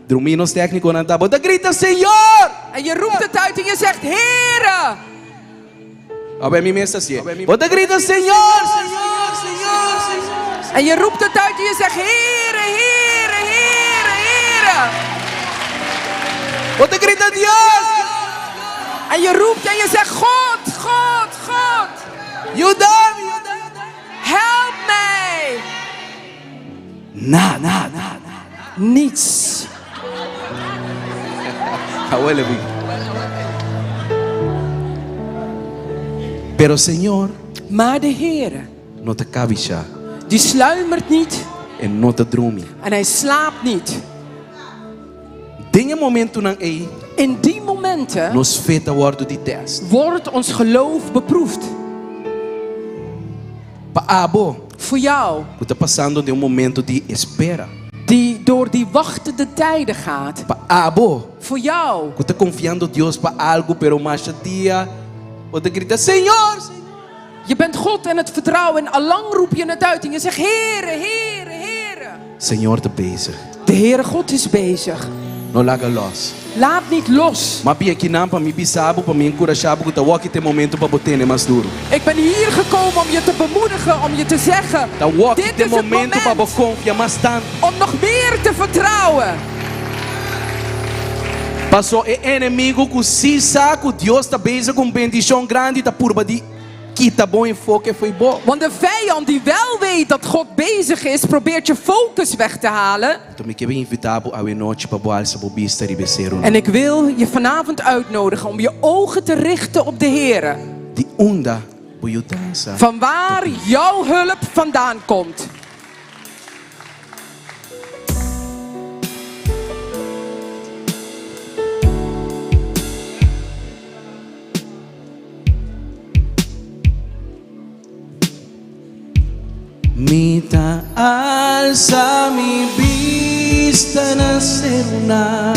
Druminos técnico nanta. Bota grita Senhor. En je roept het uit en je zegt Heere. Abe mi mesa si. Bota grita Senhor. Senhor, Senhor, Senhor. En je roept het uit en je zegt Heere, Heere, Heere, Heere. Bota grita Dios. En je roept en je zegt God, God, God. Yudam. Help mij. Na. Niets. Abuelo. Pero Señor, Maar de Heere, no te cabisha die sluimert niet en no te drumi. en hij slaapt niet. Dingen momento nang ei In die momenten nos feta worden die test. wordt ons geloof beproefd. Paabo, Voor jou, tu tá passando de momento de espera. die door die wachtende tijden gaat. Paabo, Voor jou, tu tá confiando Deus para algo, pero mais dia, ou te grita Senhor, Senhor. je bent God en het vertrouwen en allang roep je het uit en je zegt Heere, Heere, Heere. Senhor te bezig. De Heere God is bezig. No laga los. Laat niet los. Maar bia aqui não para me bisabo, para me encorajar, porque tá walk tem momento para botar mais duro. Ik ben hier gekomen om je te bemoedigen, om je te zeggen, Tá walk dit tem is het momento para moment confiar mais tanto. om nog meer te vertrouwen. Passou é inimigo que se saco Deus tá bezig com bendição grande, tá purba de que tá bom enfoque foi bom. Want de vijand die wel weet dat God bezig is, probeert je focus weg te halen. Então me quero invitar a noite para boa essa bobista de becer. En ik wil je vanavond uitnodigen om je ogen te richten op de Heere. Die onda dança. Van waar jouw hulp vandaan komt. Mita alza mi vista na seruna.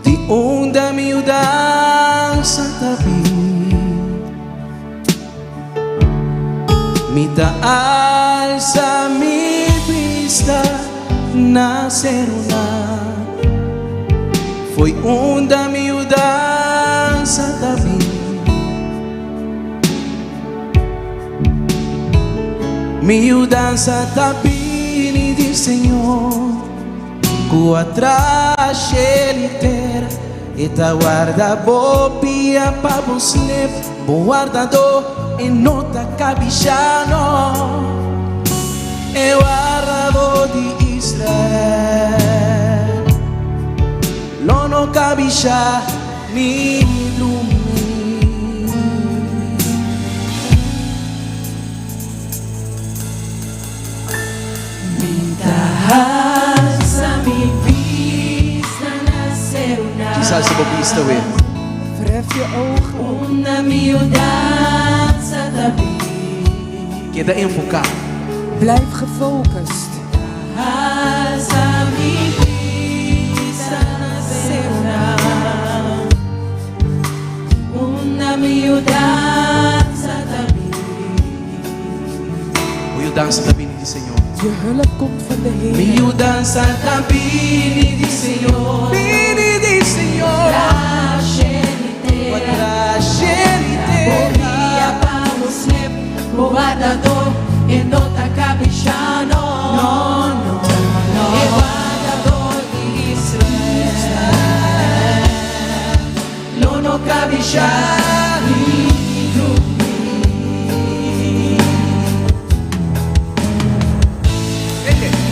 Di onda mi dança tabi. Mita alza mi vista na seruna. Foi onda mi dança tabi. Mi dança tabini di Senhor, cu atrás ele ter, e ta guarda bobia pa bom slip, bom guardador e nota cabichano, e guardador de Israel, lono cabicha ni lumi. Alza mi vista na seruna. Quizás se bobista we. Verhef je ogen. Una miudanza tabi. Queda enfocado. Blijf gefocust. Alza mi vista na seruna. Una miudanza tabi. O dança tabini di Senhor. Je hulp komt van de Heer. Mi dança tabini di Senhor. Bini di Senhor. Bobia pa muslim, o guardador e nota cabichano. E guardador de Israel. Nono cabichano.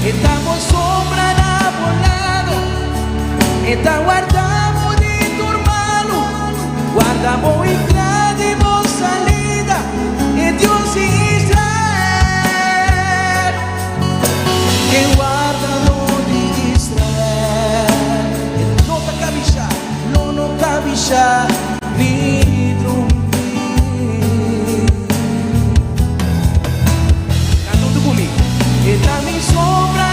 Estamos sombra enamorado, está guardamos de tu hermano, guardamos y grande salida, en Dios Israel, que guardamos de Israel, no te cabisha, no cabisha, ni dormir. Canto tu comigo, está mi sombra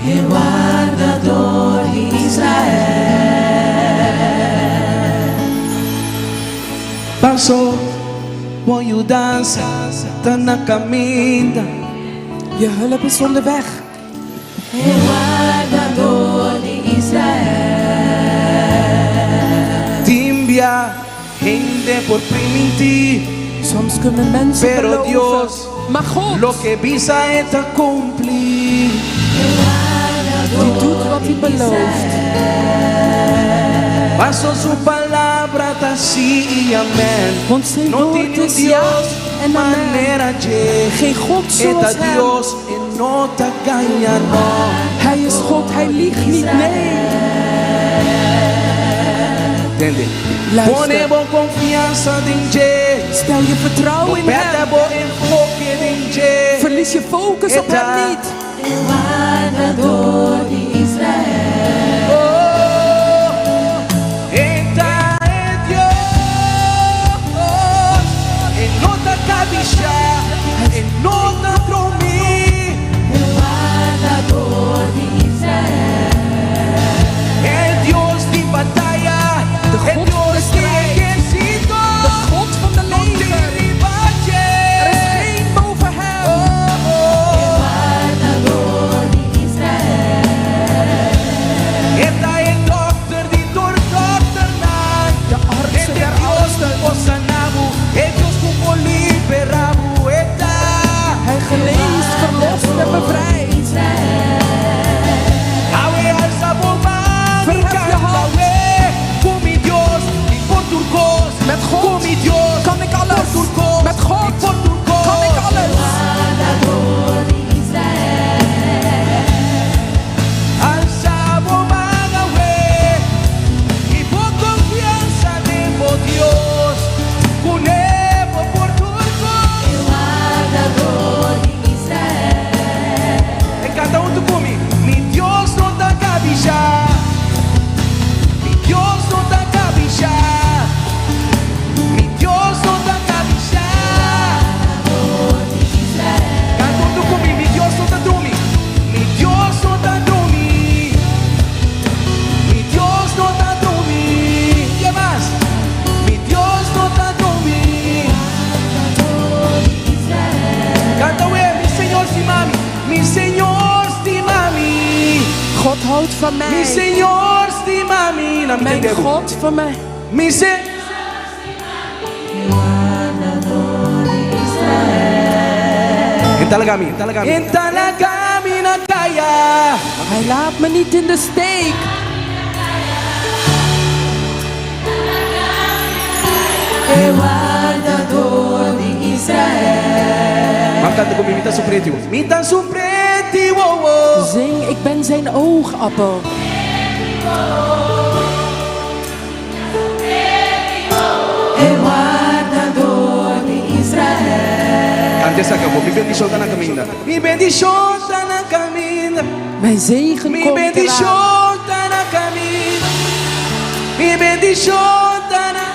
el guardador de Israel. Paso, mooie dansen, dan na caminda. Je hulp is onderweg. El guardador de Israel. Timbia, gente por primitir. Soms kunnen mensen Pero beloven, Dios, maar God, lo que visa es cumplir. die doet wat hij belooft. Paso su palabra, ta sí y amén. Want zijn No woord tiene un is ja Dios en amen. manera de. Geen God Eta zoals hem. Dios en no te engaña, no. Hij is God, hij liegt niet, nee. Entende? Luister. Ponemos confianza en Je. Stel je vertrouwen in hem. Perdemos enfoque en Je. Verlies je focus op Eta. hem niet. El guardador de Israel. Eta es Dios. En no te cabilla, en no te dormir. El guardador de Israel. El Dios de batalla, De el God van de Dios de strijd. ejército. De God van de No leger. tiene Er is rivache. geen boven hem. Guardador de Israel. Esta es doctor de doctor De artsen der artsen. Osanabu, el Dios como liberabu. Esta Hij geneest, verlost en bevrijdt. Awe al saboma, Verhef je hand. con mi Dios y por turcos. Met God Con mi Dios kan ik alles. turcos. Met God y por turcos. kan ik alles. Guardador de Israel. Al saboma, y por confianza en Dios. Con Evo por turcos. El guardador de Israel. En cada uno comigo. Mi Dios no da cabilla. Mi Dios no da cabilla. Mi Dios no da cabilla. Canta tú conmigo. Mi Dios no da dormir. Mi Dios no da dormir. Mi Dios no da dormir. ¿Qué más? Mi Dios no da dormir. Canta güey, mi Señor si mami. Mi Señor si mami. God houdt van Mi mij. Señor si mami. Na mi Mijn entendeu? God van mij. Mi se. Entalagami, entalagami. Entalagami na kaya. Hij laat me niet in de steek. El guardador de Israel. Mam canta comigo, mita supreti. Mita supreti, wow, wow. Zing, ik ben zijn oogappel. El guardador de Israel. Canta essa acabou. Mi bendición está na caminda. Mi bendición está na caminda. Mijn zegen Mi komt eraan. bendición está na caminda. Mi bendición está na.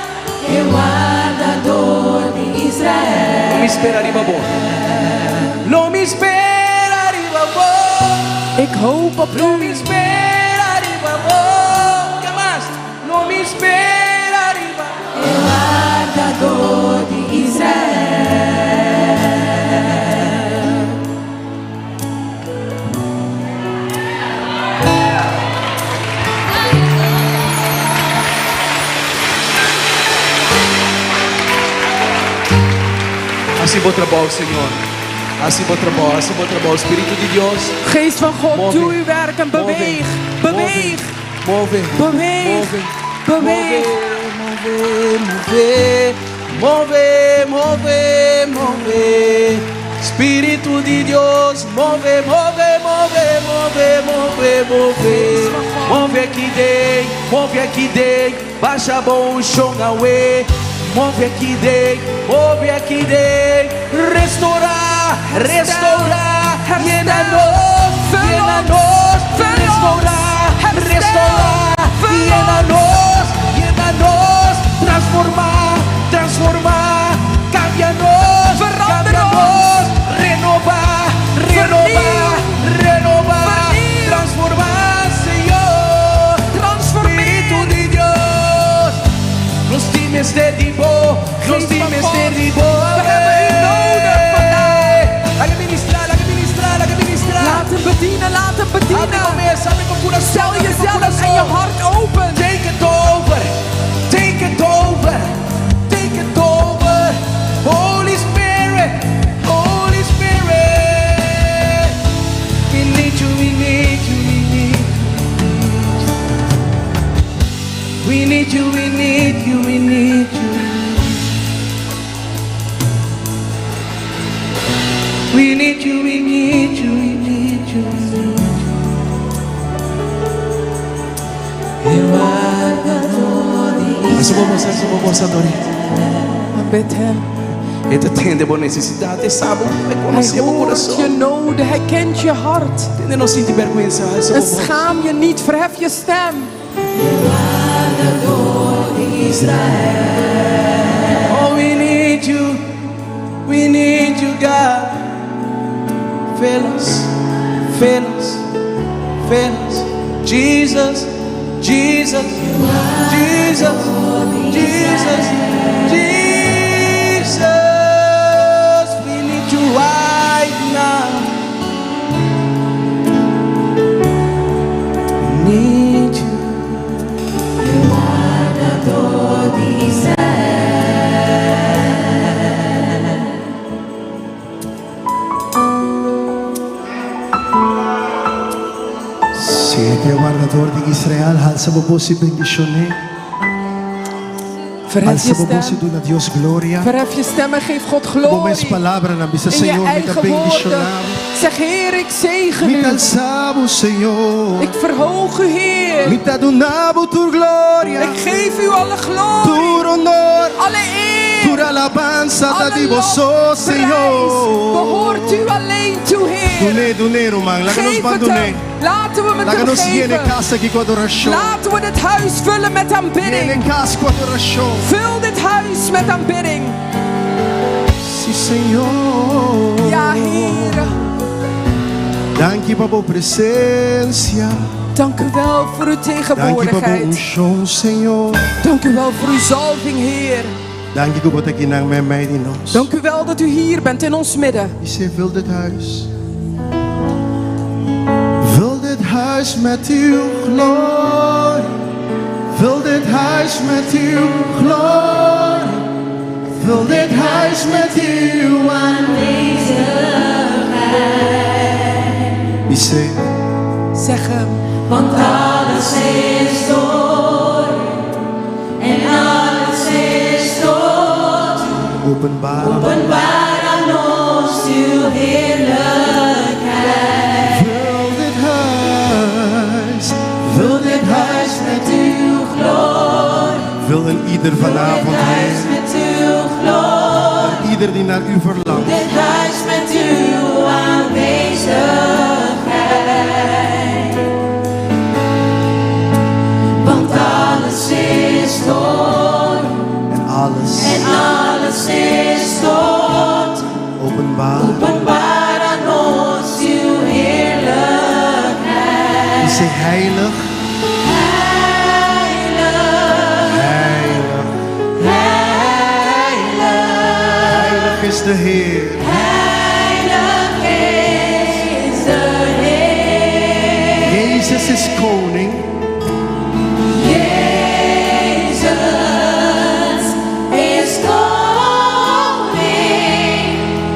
El guardador de Não Israel. me espera arriba bom. Não me espera arriba bom. Ik hoop op Não me u. espera arriba bom. Que mais? Não me espera arriba. El guardador de Israel. Assim bom trabalho, Senhor. Assim bom trabalho, assim bom trabalho. Espírito de Deus. Geest van God, Move. doe uw werk en beweeg. Beweeg. Move. Beweeg. Move. Beweeg. Move, move, move. Espírito de Deus, move, move, move, move, move, move. Move aqui dei, baixa bom o chão away. Move aqui dei, restaurar, restaurar, llena-nos, restaurar, restaurar, llena-nos, transformar, transformar, cambia-nos, renovar, renovar, renovar, bedienen. Stel jezelf en je hart open. Take it over. Take it over. Take it over. Holy Spirit. Holy Spirit. We need you, we need you, we need you. We need you, we need you, we need you. We need you, we need you, we need you. Vamos adorar. Bid hem. Ele entende a necessidade, ele sabe, ele Hij conhece o hoort coração. je noden, hij kent je hart. Ele não sente vergonha, En schaam je niet, verhef je stem. Oh, we need you, God. Fill us, fill us, fill us. Jesus, Jesus, Jesus, Jesus, Jesus. We need you right now. We need you. Siete guardador di Israel, alza voce bendiciones. Verhef Alza je voce stem. dona Dios gloria. Verhef je stem en geef God Como glorie. es palabra na bisa In je Señor, eigen mita woorden. bendicionamos. Zeg, Heer, ik zegen Mita u. alzamos, Señor. Ik verhoog u, Heer. Mita donamos tu gloria. Ik geef u alle Tu glorie, honor. alle Tu eer, alabanza da alle di lof, vos, prijs. Señor. Behoort u alleen toe, Heer. Dune, man. Laga nos Geef het bandune. hem. Laten we met Laga hem nos llene geven. casa qui con adoración. Laten we dit huis vullen met Llene aanbidding. casa con adoración. Vul dit huis met aanbidding. Sí, Señor. Ja, Heer. Dank je voor uw presencia. Dank u wel voor uw Dank je voor uw tegenwoordigheid. unción, Señor. Dank u wel voor uw zalving, Heer. Dank je voor dat je naar mij in ons. Dank u wel dat u hier bent in ons midden. Je vul dit huis. Vul dit huis met uw glorie. Vul dit huis met uw glorie. Vul dit huis met uw aanwezigheid. Zeg hem. Want alles is door en alles is tot. Openbaar. Openbaar aan ons uw heerlijkheid. Vul dit huis Met uw glorie. Vul in ieder vanavond, Huis Heer. met uw glorie. Ieder die naar u verlangt. Dit huis met uw aanwezigheid. Want alles is door En alles en alles is tot. openbaar. Openbaar aan ons uw heerlijkheid. Je zegt heilig. Heilig. Heilig is de Heer. Heilig is de Heer. Jezus is koning. Jezus is koning.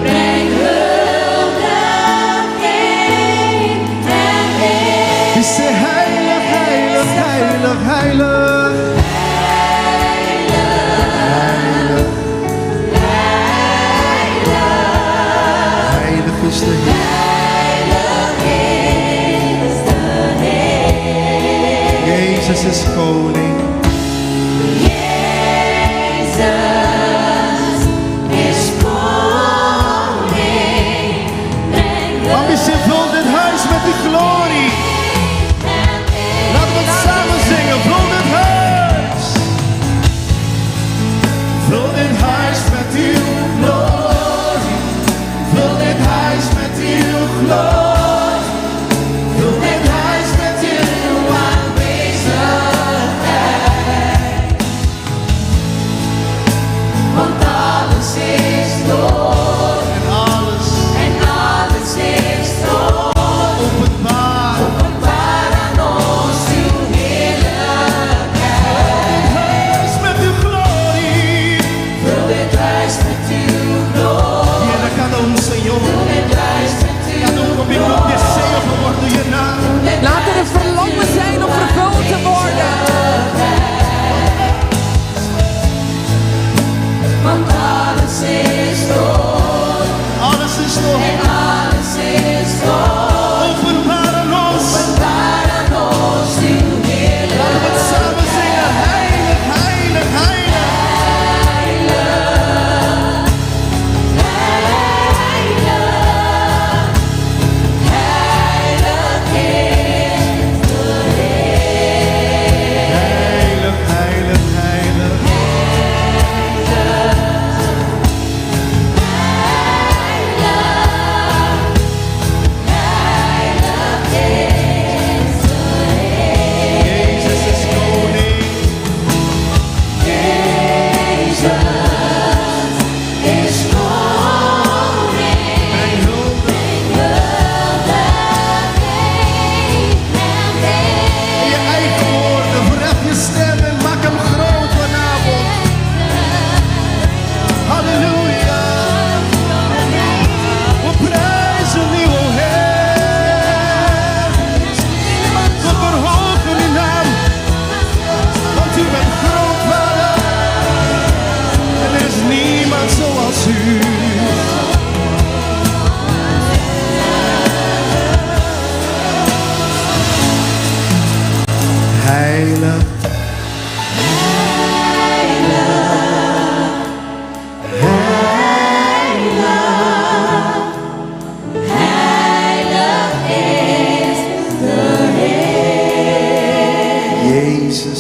Breng huldiging en eer. Je zegt heilig, heilig, heilig, heilig. Heilig is de Heer. Jezus is koning. Jezus is koning. Breng Ambitie, vul dit huis met uw glorie. Laten we het samen zingen. Vul dit huis. Vul dit huis met uw glorie. Vul dit huis met uw glorie. Vul dit huis met uw aanwezigheid.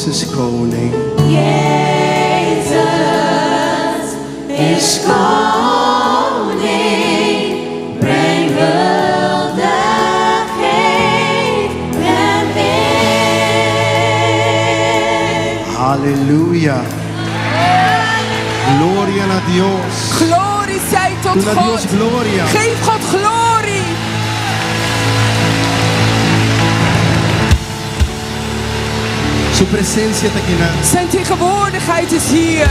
Jezus is koning. Jezus is koning, breng huldigheid hem in. Halleluja. Gloria a Dios. Glorie zij tot Doe a Dios God. gloria. Geef God glorie. Su presencia está aquí. Zijn tegenwoordigheid is hier.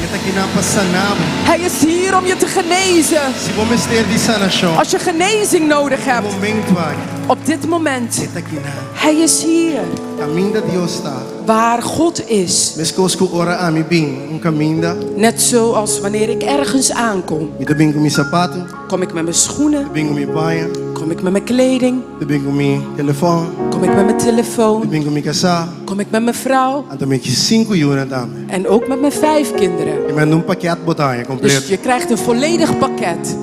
Está aquí para sanar. Hij is hier om je te genezen. Si vos mister di sanación. Als je genezing nodig hebt. Momento aí. Op dit moment. Está aquí. Hij is hier. Caminho de Dios está. Waar God is. Mescosco ora a mi bin. Caminho. Net zoals wanneer ik ergens aankom. Mi bin com mi sapato. Kom ik met mijn schoenen. Bin com mi baia. Kom ik met mijn kleding. Bin com mi telefoon. Kom ik met mijn telefoon. Bin com mi casa. Kom ik met mijn vrouw. En dan met je 5 uur dame. En ook met mijn 5 kinderen. Je bent een pakket botaien compleet. Dus je krijgt een volledig pakket.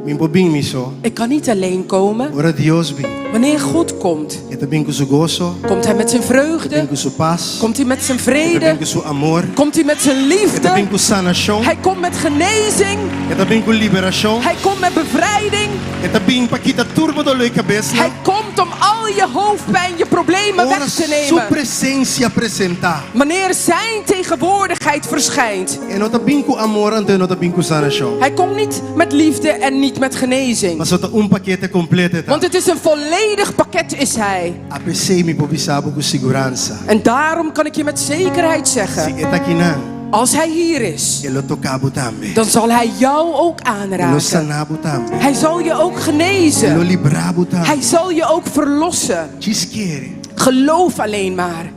Min bobin mi so. Ik kan niet alleen komen. Ora Dios bin. Wanneer God komt, Eta bin com su gozo. komt hij met zijn vreugde. Bin com su paz. Komt hij met zijn Eta vrede. bin com su amor. Komt hij met zijn Eta bin liefde. com sanação. Hij komt met genezing. Eta bin com liberação. Hij komt met bevrijding. Eta bin para quitar turbo dolor de cabeça. Hij komt om al je hoofdpijn, je problemen Ora weg te su nemen. presença apresentar. Wanneer zijn tegenwoordigheid verschijnt. E não tá bin com amor, ante não tá bin com sanação. Hij komt niet met liefde en niet met genezing. Mas só tá paquete completo. Want het is een volledig pakket is hij. Apesei mi pobisabo com segurança. En daarom kan ik je met zekerheid Si zeggen. eta aqui não. Als hij hier is, Ele tocabo também. dan zal hij jou ook Ele aanraken. sanabo também. Hij zal je ook Ele genezen. librabo também. Hij zal je ook verlossen. Diz quere. Geloof alleen maar.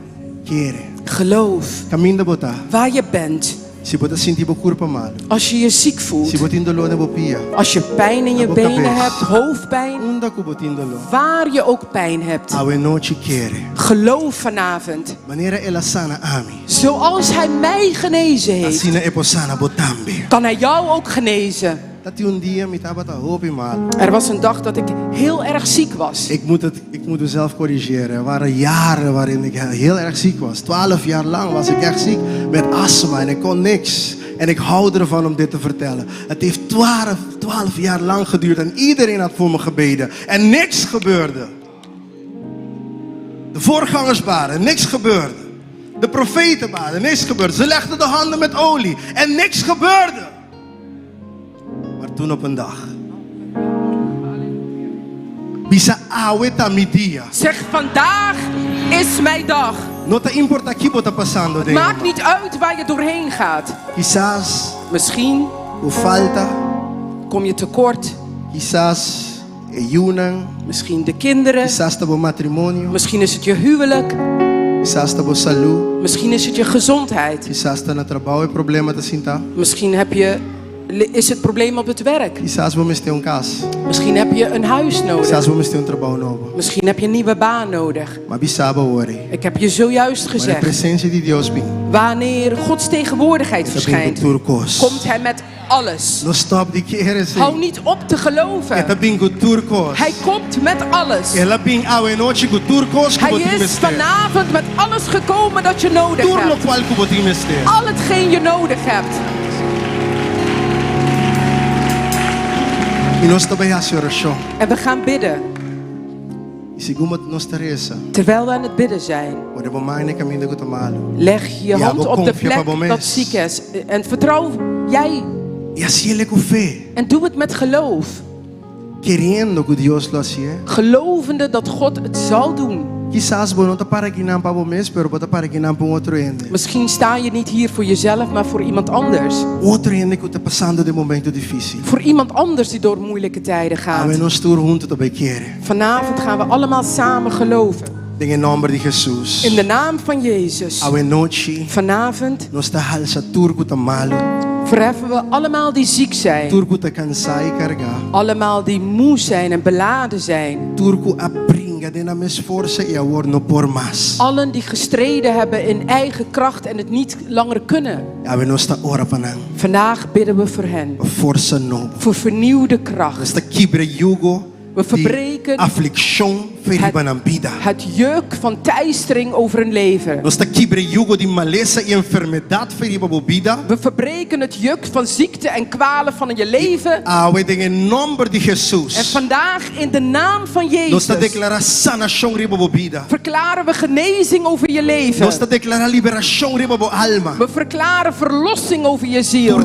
Quere. Geloof. Caminho da botar. Waar je bent. Se botar sentir bo corpo mal. Als je je ziek Se voelt. botar dolor na bopia. Als je pijn in je Boca benen bes. hebt, hoofdpijn. Unda ku botin dolor. Waar je ook pijn hebt. Awe noite quere. Geloof vanavond. Maneira ela sana ami. Zoals hij mij genezen heeft, Asina e posana botambe. kan hij jou ook genezen. Dat dia me taba ta hopi mal. Er was een dag dat ik heel erg ziek was. Ik moet mezelf corrigeren. Er waren jaren waarin ik heel erg ziek was. 12 jaar lang was ik echt ziek met astma en ik kon niks. En ik hou ervan om dit te vertellen. Het heeft 12 jaar lang geduurd en iedereen had voor me gebeden. En niks gebeurde. De voorgangers baden, niks gebeurde. De profeten baden, niks gebeurde. Ze legden de handen met olie en niks gebeurde. Maar toen op een dag. Bisa aweta mi dia. Zeg, vandaag is mijn dag. No te importa aqui bota passando de. Maakt niet uit waar je doorheen gaat. Quizás Misschien o falta, kom je tekort. quizás ayunan, Misschien de kinderen. quizás tabo matrimonio, Misschien is het je huwelijk. quizás tabo saúde, Misschien is het je gezondheid. quizás tá no trabalho e problema tá sinta. Misschien is het probleem op het werk. Quizás vamos ter casa, Misschien heb je een huis nodig. quizás vamos ter trabalho novo. Misschien heb je een nieuwe baan nodig. Mas bisaba ore. Ik heb je zojuist Maar de gezegd. presença de Deus bin. Wanneer Gods tegenwoordigheid verschijnt, turcos. komt hij met alles. No stop de querer Hou sim. niet op te geloven. Eta bin com turcos. Hij komt met alles. Ela bin awe noite com turcos que Hij botin is mestre. vanavond met alles gekomen dat je nodig Turno hebt. qual que botin mestre. Al hetgeen je nodig hebt. E nós também a oração. En we gaan bidden. E segundo nós teresa. Terwijl we aan het bidden zijn, Ore bomane caminho de tamalo. leg je Ja, hand we op de confia plek pa bom dat mes. ziek is. En vertrouw jij. E assim ele com fé. En doe het met geloof. Querendo que Deus lo hacía. Gelovende dat God het zal doen. Quizás não tá para que não para bom mês, pero bota para que não para outro ende. Misschien sta je niet hier voor jezelf, maar voor iemand anders. Outro ende que está passando de momento difícil. Voor iemand anders die door moeilijke tijden Ame gaat. nós todos juntos também querem. Vanavond gaan we allemaal samen geloven. Em nome de Jesus. In de naam van Jezus. Ave noite. Vanavond Nós tá halsa turco tá malo. verheffen we allemaal die ziek zijn. Turco tá cansado e carregar. Allemaal die moe zijn en beladen zijn. Turco apringa de na mes força e agora no por mais. Allen die gestreden hebben in eigen kracht en het niet langer kunnen. Ave nós tá ora para Vandaag bidden we voor hen. força nova. Voor vernieuwde Nós kracht. tá quebra jugo. We verbreken aflicción het juk van teistering over een leven. We verbreken het juk van ziekte en kwalen van je leven. En vandaag in de naam van Jezus verklaren we genezing over je leven. We verklaren verlossing over je ziel.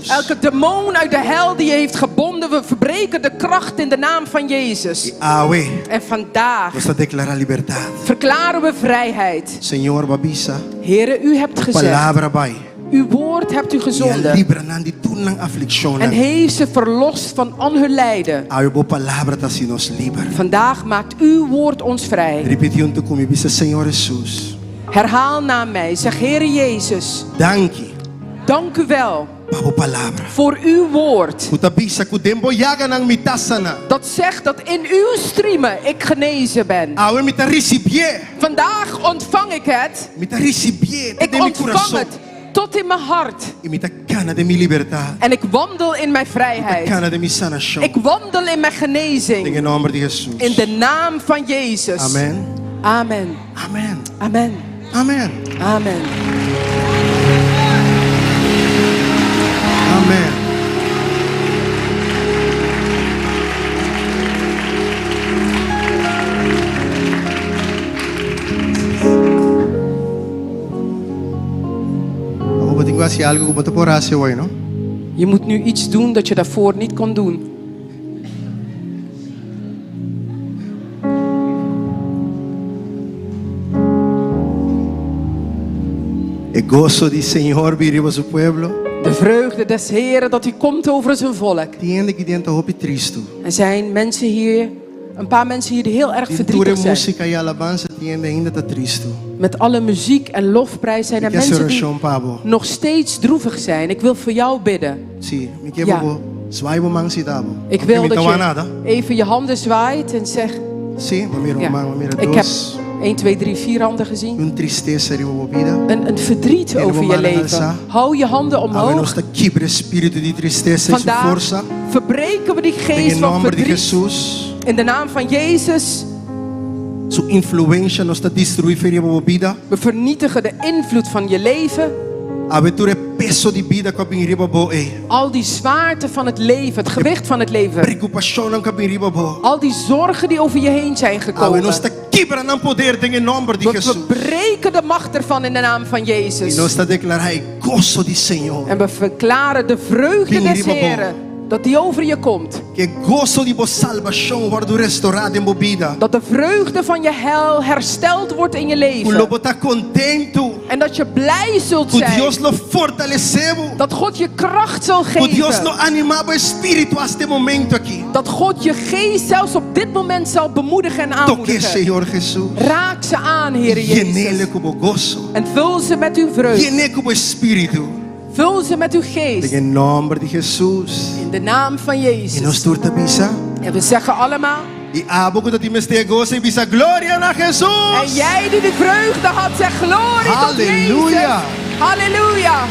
Elke demon uit de hel die je heeft gebonden, we verbreken de kracht in de naam van Jezus. En vandaag verklaren we vrijheid. Heere, u hebt gezegd, uw woord hebt u gezonden en heeft ze verlost van al hun lijden. Vandaag maakt uw woord ons vrij. Herhaal na mij, zeg Heere Jezus, dank u wel voor uw woord. Dat zegt dat in uw striemen ik genezen ben. Vandaag ontvang ik het. Ik ontvang het tot in mijn hart. En ik wandel in mijn vrijheid. Ik wandel in mijn genezing. In de naam van Jezus. Amen. Amen. Amen. Amen. Amen. Amen. Amen. Je moet nu iets doen dat je daarvoor niet kon doen. El gozo del Señor vive sobre su pueblo. De vreugde des Heren dat hij komt over zijn volk. Er zijn mensen hier, een paar mensen hier die heel erg verdrietig zijn. Met alle muziek en lofprijs zijn er mensen die nog steeds droevig zijn. Ik wil voor jou bidden. Ja. Ik wil dat je even je handen zwaait en zegt. Ja. Ik heb 1, 2, 3, 4 handen gezien. Een verdriet over je leven. Hou je handen omhoog. Vandaag verbreken we die geest van verdriet. In de naam van Jezus. We vernietigen de invloed van je leven. Al die zwaarte van het leven, het gewicht van het leven. Al die zorgen die over je heen zijn gekomen. We verbreken de macht ervan in de naam van Jezus. En we verklaren de vreugde des Heren. Dat die over je komt. Dat de vreugde van je heil hersteld wordt in je leven. En dat je blij zult zijn. Dat God je kracht zal geven. Dat God je geest zelfs op dit moment zal bemoedigen en aanmoedigen. Raak ze aan, Heer Jezus. En vul ze met uw vreugde. Vul ze met uw geest. In de naam van Jezus. En we zeggen allemaal. En jij die de vreugde had, zeg glorie tot Jezus. Halleluja.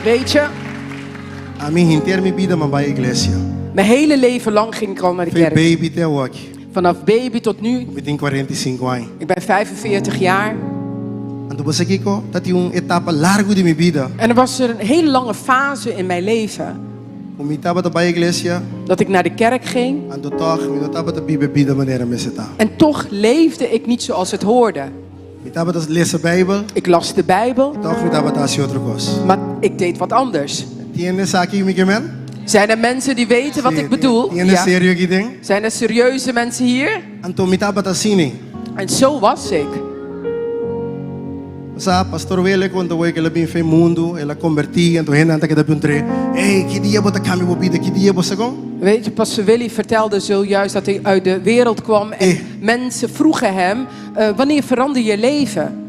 Weet je, mijn hele leven lang ging ik al naar de kerk. Vanaf baby tot nu. Ik ben 45 jaar. En er was er een hele lange fase in mijn leven. Dat ik naar de kerk ging. En toch leefde ik niet zoals het hoorde. Ik las de Bijbel. Maar ik deed wat anders. Zijn er mensen die weten wat ik bedoel? Ja. Zijn er serieuze mensen hier? En zo was ik. Pastor Wele quando vuoi che la bin fe mundo e la converti en toen dat ik dat punt hey que dia bota cambio bobida que dia bossa com. Weet je, Pastor Willy vertelde zojuist dat hij uit de wereld kwam en mensen vroegen hem wanneer verander je leven?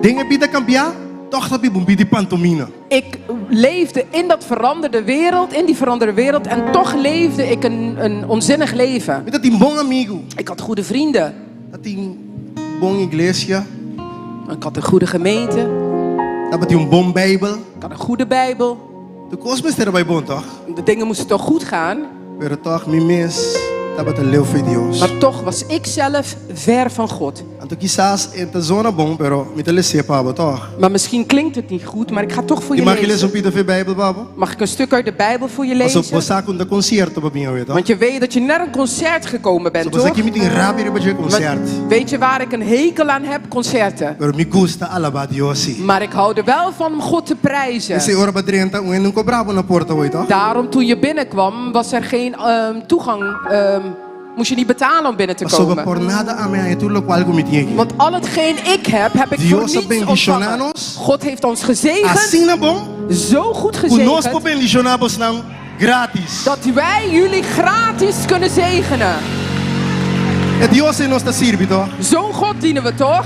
Dingen bida cambiar, toch dat bi die pantomime. Ik leefde in dat veranderde wereld, in die veranderde wereld en toch leefde ik een onzinnig leven. Met dat die bon amigo. Ik had goede vrienden. Dat die bon iglesia. Ik had een goede gemeente. Dat een bom Bijbel. Ik had een goede Bijbel. De kost er bij bon toch? De dingen moesten toch goed gaan. Maar toch, mi mis. Dat een leeuw voor Dios. Maar toch was ik zelf ver van God. En toen quizás in de zona bom, pero mi te lees pabo toch? Maar misschien klinkt het niet goed, maar ik ga toch voor je Je mag je lezen lezen. op Pieter voor Bijbel, babo? Mag ik een stuk uit de Bijbel voor je Als op lezen? bosaku de concierto bij mij, toch? Want je weet dat je naar een concert gekomen bent, Zo toch? bosaku met een rabi bij je concert. Maar weet je waar ik een hekel aan heb? Concerten. Pero mi gusta alaba Diosi. Maar ik hou er wel van om God te prijzen. Esse ora badrenta, un nunca bravo na porta hoy, toch? Daarom toen je binnenkwam was er geen toegang. Moest je niet betalen om binnen te Soba komen. por nada a me tulo qual comitiegi. Want al hetgeen ik heb ik voor Dios niets bendicionanos. ontvangen. God heeft ons gezegend. Assim na bom. Zo goed Conosco gezegend. bendicionamos não grátis. Dat wij jullie gratis kunnen zegenen. É Dios em nossa sirve, toch? Zo'n God dienen we toch?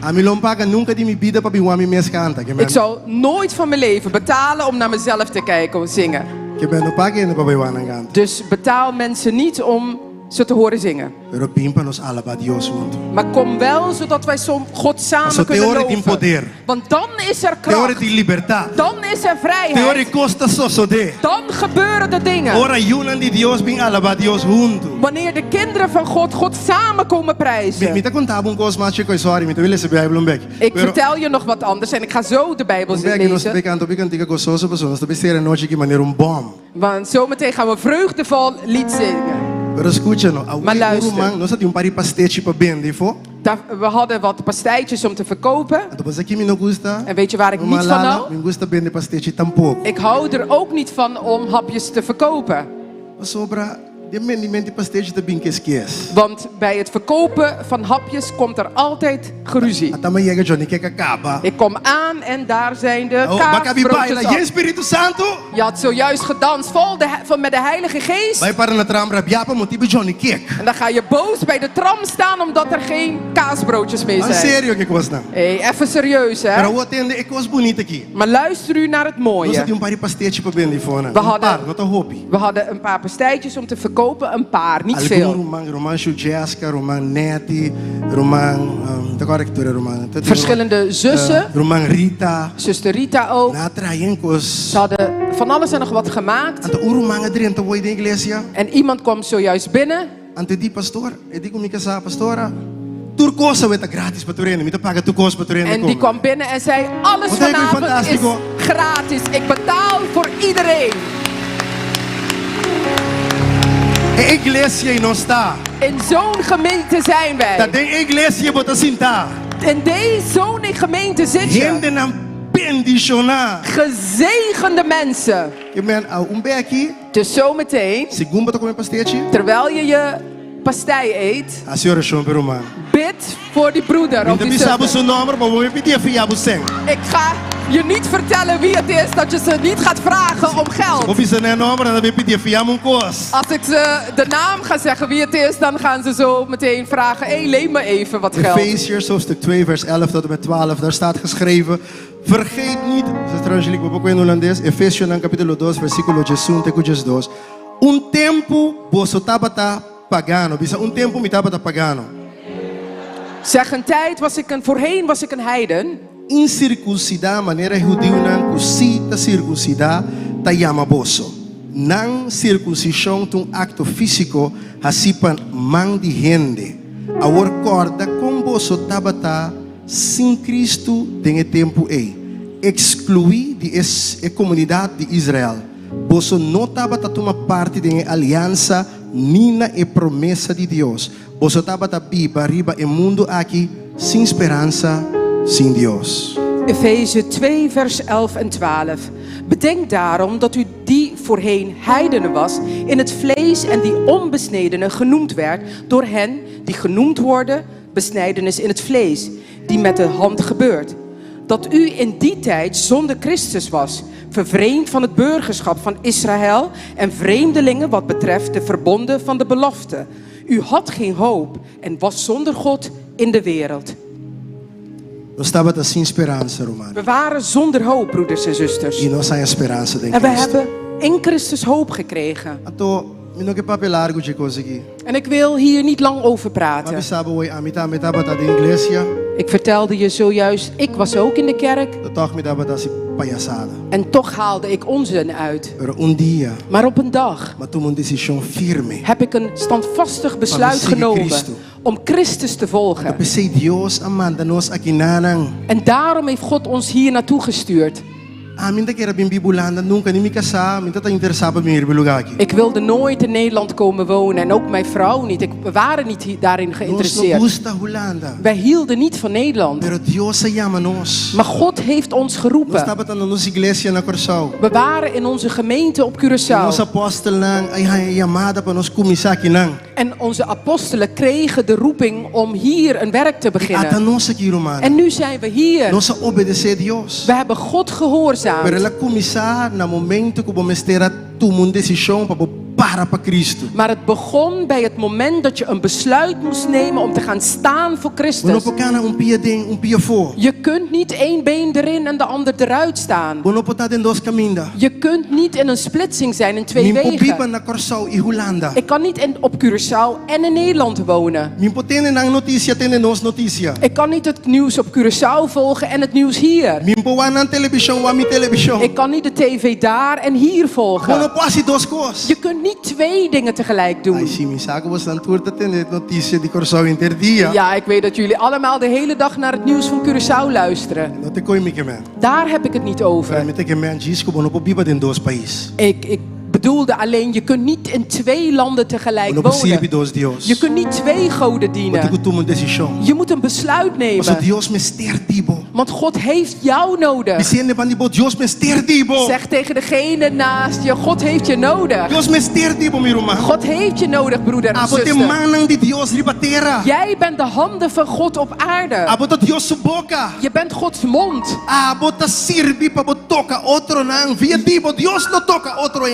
A mi não paga nunca de mi vida para biwami mes canta, que Ik zal nooit van mijn leven betalen om naar mezelf te kijken of zingen. ben no paga ainda para biwana canta. Dus betaal mensen niet om ze te horen zingen. Pero pimpa nos alaba Dios mundo. Maar kom wel zodat wij God samen Als we kunnen theorie in loven. poder. Want dan is er Teore kracht. de libertad. Dan is er Teore vrijheid. costa sosode. Dan gebeuren de dingen. Ora yunan di Dios bin alaba Dios junto. Wanneer de kinderen van God samen komen prijzen. Mi te contava un cos chico sorry, mi te wil lezen Bijbel een bek. Ik vertel je nog wat anders en ik ga zo de Bijbel Un bek nos lezen. pecanto picantica gozoso personas, te besteren noche que maneira un bom. Want zometeen gaan we vreugdevol lied zingen. Pero escucha, no, Maar luister. man, nós tem pari pastete para vender, fo? We hadden wat pastijtjes om te verkopen. Então você aqui me não gusta. En weet je waar ik niet van hou? Me gusta vender pastete tampouco. Ik hou er ook niet van om hapjes te verkopen. Sobra, de mendimento pastete te bem que esquece. Want bij het verkopen van hapjes komt er altijd geruzie. Até amanhã que Johnny que acaba. Ik kom aan en daar zijn de Oh, bakabi baila, kaasbroodjes je al. Espírito Santo. Je had zojuist gedanst vol met de Heilige Geest. Vai para na trambra, biapa motivo Johnny cake. En dan ga je boos bij de tram staan omdat er geen kaasbroodjes meer En zijn. sério que costa. Hey, even serieus hè. Pero o atende é coisa bonita aqui. Maar luister u naar het Nós mooie. tem pari pastete para vender fora. We hadden- Não tá hobby. We hadden een paar pastijtjes om te verkopen, een paar, niet Algum veel. Roman Jessica, Roman Neti, Roman, de correctora Roman. Verschillende zussen, Roman Rita. zuster Rita ook. Na traiencos. Ze hadden van alles en nog wat gemaakt. Ante o Roman adrien te woi de iglesia. En iemand kwam zojuist binnen. Ante di pastor, e di comica sa pastora. Turcosa weta gratis para turene, me te paga turcosa para turene. En die kwam binnen en zei, alles Wat heb je vanavond is fantastico. gratis. Ik betaal voor iedereen. E iglesia e não está. In zo'n gemeente zijn Da wij. de iglesia bota sinta. In zo'n gemeente zit je. Gente na bendicionar. Gezegende mensen. Que men a aqui, Dus zometeen, segundo para comer pastete. terwijl je je pastei eet, A senhora chama para Roman. bid voor die broeder of Então die me sabe o zuster. seu nome, mas vou pedir a fiabo sem. Ik ga je niet vertellen wie het is, dat je ze niet gaat vragen om Vou geld. fazer nem nome, dan vou pedir a fiabo um cos. Als ik ze de naam ga zeggen wie het is, dan gaan ze zo meteen vragen, hé, leen me even wat geld. Efesiërs hoofdstuk 2 vers 11 tot en met 12. Daar staat geschreven. Vergeet niet, se transgelic um pouco em holandês, Efésios capítulo 2 versículo 1 até 2. Tempo vosso tabata pagano, bisa tempo mi tabata pagano. Zeg, een tijd voorheen was ik een heiden. Incircuncidar maneira judeu nan cusita circuncidar ta yama boso. Nan circuncisão tum acto físico hasipan man di gente. Awor corda com boso tabata sin Cristo den tempo excluir de comunidade de Israel. Boso não tabata toma parte da aliança nina e promessa de Deus. Boso tabata biba riba e mundo aqui sem esperança, sem Deus. Efeze 2 vers 11 en 12. Bedenk daarom dat u die voorheen heidenen was in het vlees en die onbesnedenen genoemd werd door hen die genoemd worden besnijdenis in het vlees, die met de hand gebeurt. Dat u in die tijd zonder Christus was, vervreemd van het burgerschap van Israël en vreemdelingen wat betreft de verbonden van de belofte. U had geen hoop en was zonder God in de wereld. Nós estava sem esperança, Romano. We waren zonder hoop, broeders en zusters. E nós sem esperança em En we Cristo. hebben in Christus hoop gekregen. Então, me não que papel largo de coisa aqui. En ik wil hier niet lang over Maar we praten. saben hoje a mitad bata de igreja. Ik vertelde je zojuist, ik was ook in de kerk. En toch haalde ik onzin uit. Maar op een dag heb ik een standvastig besluit genomen om Christus te volgen. En daarom heeft God ons hier naartoe gestuurd. Ik wilde nooit in Nederland komen wonen en ook mijn vrouw niet. We waren niet daarin geïnteresseerd. Wij hielden niet van Nederland. Maar God heeft ons geroepen. We waren in onze gemeente op Curaçao. En onze apostelen kregen de roeping om hier een werk te beginnen. En nu zijn we hier. We hebben God gehoorzaamd. Maar het begon bij het moment dat je een besluit moest nemen om te gaan staan voor Christus. Je kunt niet één been erin en de ander eruit staan. Je kunt niet in een splitsing zijn in twee wegen. Ik kan niet op Curaçao en in Nederland wonen. Ik kan niet het nieuws op Curaçao volgen en het nieuws hier. Ik kan niet de tv daar en hier volgen. Je kunt niet twee dingen tegelijk doen. Ja, ik weet dat jullie allemaal de hele dag naar het nieuws van Curaçao luisteren. Daar heb ik het niet over. Ik bedoelde alleen, je kunt niet in twee landen tegelijk wonen. Je kunt niet twee goden dienen. Je moet een besluit nemen. Want God heeft jou nodig. Zeg tegen degene naast je, God heeft je nodig. God heeft je nodig, broeder en zuster. Jij bent de handen van God op aarde. Je bent Gods mond.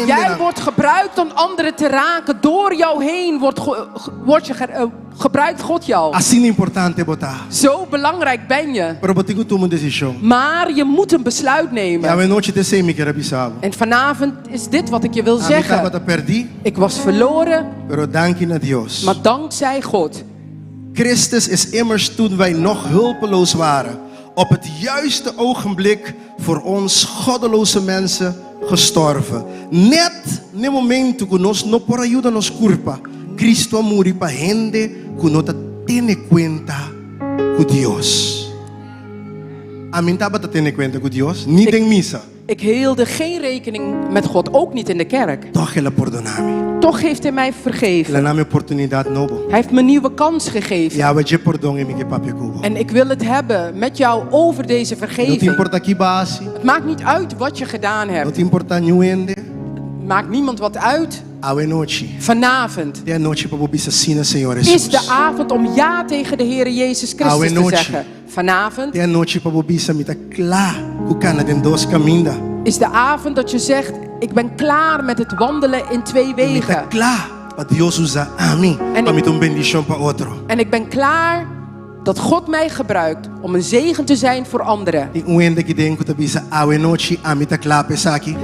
Jij wordt gebruikt om anderen te raken. Door jou heen gebruikt God jou. Zo belangrijk ben je. Maar je moet een besluit nemen. En vanavond is dit wat ik je wil zeggen. Ik was verloren. Maar dankzij God. Christus is immers toen wij nog hulpeloos waren, op het juiste ogenblik voor ons goddeloze mensen gestorven. Net no momento que nós não por ayuda nos culpa, Cristo murió para gente que no tiene cuenta con Dios. Amin taba tiene cuenta con Dios, niet in misa. Ik hield geen rekening met God, ook niet in de kerk. Toch heeft hij mij vergeven. Hij heeft me een nieuwe kans gegeven. En ik wil het hebben met jou over deze vergeving. Het maakt niet uit wat je gedaan hebt. Het maakt niemand wat uit. Vanavond is de avond om ja tegen de Heer Jezus Christus te zeggen. Vanavond is de avond dat je zegt, ik ben klaar met het wandelen in twee wegen. En ik ben klaar dat God mij gebruikt om een zegen te zijn voor anderen.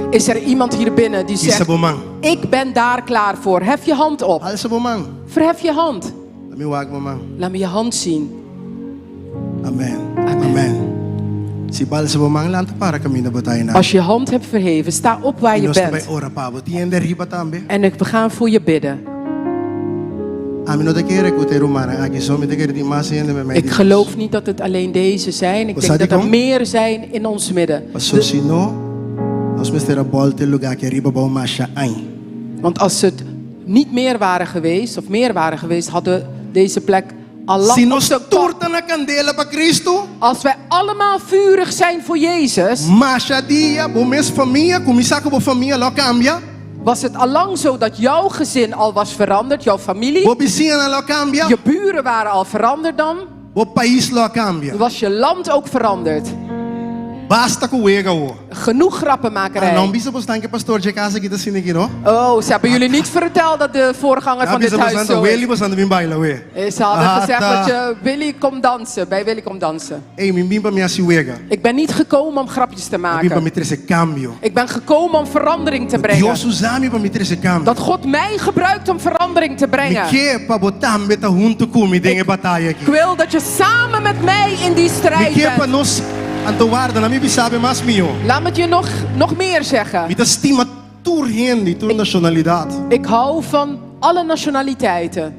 Is er iemand hier binnen die zegt, ik ben daar klaar voor. Hef je hand op. Verhef je hand. Laat me je hand zien. Amen. Amen. Als je hand hebt verheven, sta op waar je bent. En we gaan voor je bidden. Ik geloof niet dat het alleen deze zijn. Ik denk dat er meer zijn in ons midden. Want als het niet meer waren geweest, of meer waren geweest, hadden deze plek al lang op de kop. Als wij allemaal vurig zijn voor Jezus, was het allang zo dat jouw gezin al was veranderd, jouw familie. Je buren waren al veranderd dan. Was je land ook veranderd. Basta com o ega o. Genoeg grappenmakerij. Não bisa bostan que pastor je casa kita sini aqui, no? Oh, ze hebben jullie niet verteld dat de voorganger van dit huis zo Willy is. bostan bin baila we. Ze hadden gezegd dat je Willy komt dansen, bij Willy komt dansen. Ei, min bimba mi asi wega. Ik ben niet gekomen om grapjes te Bimba maken. mi trese cambio. Ik ben gekomen om verandering te brengen. Dios usami para mi trese cambio. Dat God mij gebruikt om verandering te Mi brengen. que pa botam beta junto com mi dengue batalha aqui. Ik wil dat je samen met mij in die Mi strijd que pa bent. nos antoarda na mi bisabe mas mio. Laat me het je nog meer zeggen. Mi ta stima tur rendi, tur nacionalidade. Ik hou van alle nationaliteiten.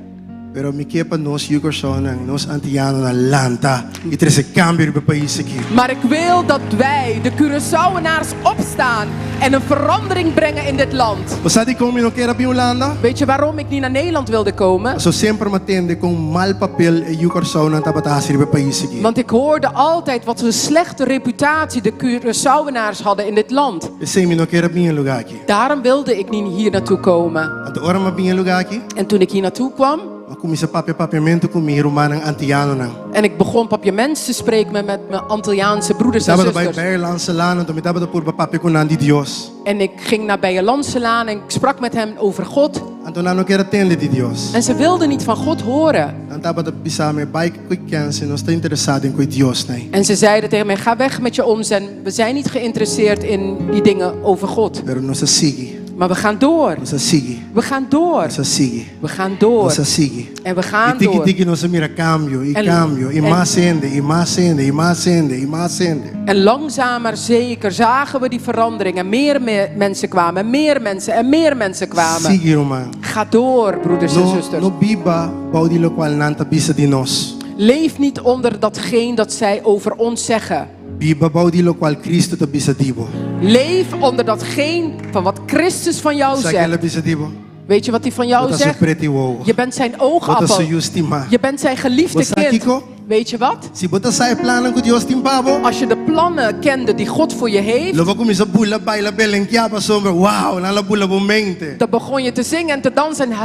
Pero mi que pa nos Yugoslaven, nos antiano na lanta. E trese cambio ribe país aqui. Maar ik wil dat wij, de Curaçaoenaars, opstaan en een verandering brengen in dit land. Você de como não quer vir Holanda? Weet je waarom ik niet naar Nederland wilde komen? So sempre me atende com mal papel e Yugoslaven na tabatasi ribe país aqui. Want ik hoorde altijd wat een slechte reputatie de Curaçaoenaars hadden in dit land. E sei me não quer vir lugar aqui. Daarom wilde ik niet hier naartoe komen. Ante ora me vir lugar aqui. En toen ik hier naartoe kwam Ma comisa papiamento com mi romanang antiano nang. en ik begon papiaments te spreken met mijn Antilliaanse broeders en Taba bij zusters. Berlandse laan, toen taba por papi con andi Dios. En ik ging naar Beyelanselaan en ik sprak met hem over God. Anton não quer atender de Dios. En ze wilden niet van God horen. Dan taba de bisame bai coi kense, não está interessado em coi Dios nee. En ze zeiden tegen mij, ga weg met je onzin. We zijn niet geïnteresseerd in die dingen over God. Pero não se sigue. Maar we gaan door. Não se sigue. We gaan door. Não se sigue. We gaan door. Não se sigue. En we gaan E tiki door. tiki não se mira cambio, e En- cambio, e en- mais sende, e mais sende, e mais sende, e mais sende. En langzaam maar zeker zagen we die verandering. En meer mensen kwamen. En meer mensen. En meer mensen kwamen. Sigue, irmão. Ga door, broeders en No, zusters. no biba, baudi lo qual nanta bisa de nós. Leef niet onder datgene dat zij over ons zeggen. Biba baudi lo qual Cristo ta bisa dibo. Leef onder datgene van wat Christus van jou Sabe aquela zegt. bisa dibo? Weet je wat hij van jou Bota su zegt? preto e uovo. Je bent zijn Bota oogappel. su justima. Je bent zijn geliefde Bota kind. Kiko. Weet je wat? Se bota sai plano com Dios timpabo. Als je de plannen kende die God voor je heeft, Logo começa bula baila belenquiaba sombra. Wow, na la bula bomente. dan begon je te zingen en te dansen. En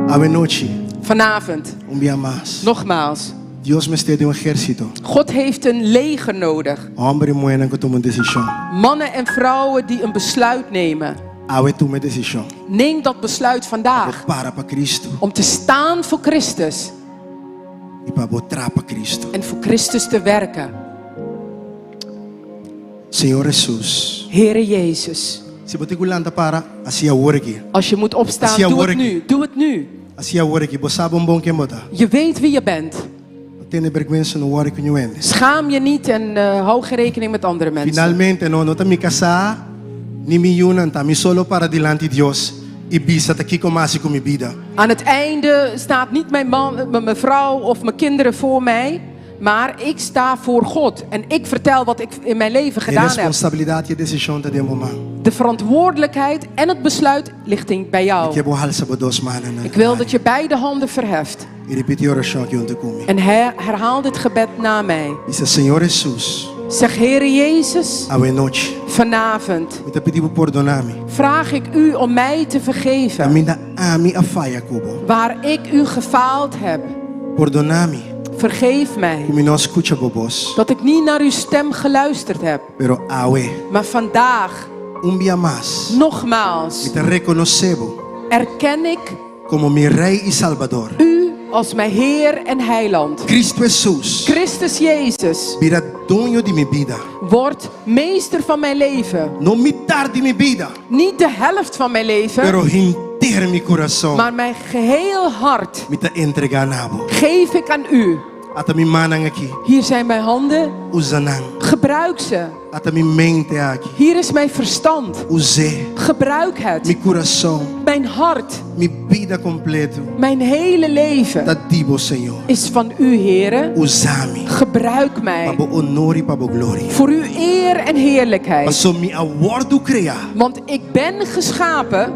Ave noite, vanavond, dia mais. nogmaals, Dios me estende um exército. God heeft een leger nodig. Homem e mulher que tomam decisão. Mannen en vrouwen die een besluit nemen. Ave toma decisão. Neem dat besluit vandaag Para Cristo om te staan voor Christus e para botar para Cristo. en voor Christus te werken. Senhor Jesus. Heere Jezus, Se você gulanta para, assim agora aqui. als je moet opstaan, Als je doe het work- nu. Doe het nu. Assim agora aqui, você sabe bom que mota. Je weet wie je bent. Tem vergonha no work que não ende. Schaam je niet en hou geen rekening met andere mensen. Finalmente, não tá me casar, ni me unan, tá me solo para delante de Deus. E bisa tá aqui como assim com minha vida. Aan het einde staat niet mijn man, mijn vrouw of mijn kinderen voor mij. Maar ik sta voor God. En ik vertel wat ik in mijn leven A gedaan heb. responsabilidade e a decisão tá de mamãe. De verantwoordelijkheid en het besluit ligt bij jou. Que é bom halsa para duas manas. Ik wil dat je beide handen verheft. E repetir a oração que ontem comigo. En herhaal dit gebed na mij. Disse, Senhor Jesus, Zeg, Heere Jezus, ave noite. vanavond Me tá pedindo perdonar-me. vraag ik u om mij te vergeven. Aminda ami a faia cubo. Waar ik u gefaald heb. Perdonar-me. Vergeef mij. Como não escuta bobos. Dat ik niet naar uw stem geluisterd heb. Pero awe. Maar vandaag, Dia mais. nogmaals, Me te reconhecebo erken ik como meu Rei e Salvador. u als mijn Heer en Heiland. Cristo Jesus. Christus Jezus Vira dono de minha vida. wordt meester van mijn leven. Não metade de minha vida. Niet de helft van mijn leven, Pero inteiro meu coração. maar mijn geheel hart Me te entregar nabo. geef ik aan u. Ata mi manang aqui. Hier zijn mijn handen, Usanang. gebruik ze. Ata mi mente aqui. Hier is mijn verstand, Use. gebruik het. Mi coração. Mijn hart, Mi vida completo. mijn hele leven Da dibo, Senhor. is van u, Heere. Usame. Gebruik mij Para o honor e para a glória. voor uw eer en heerlijkheid. Passou me awardo criar. Want ik ben geschapen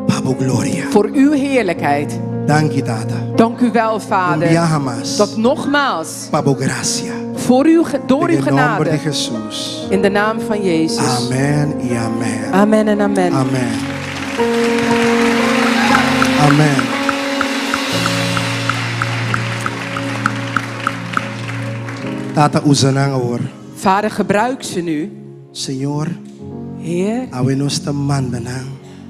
Para a glória. voor uw heerlijkheid. Dank je, Tata. Dank u wel, Vader. Jamás. Dat nogmaals, Para a gracia. voor door uw Em nome de genade, Jesus. in de naam van Jezus. Amém e amém. Amen en amen. Amém. Amém. Tata usa nang awor. Vader, gebruik ze nu. Senhor, Heer, awe nos te mandanang.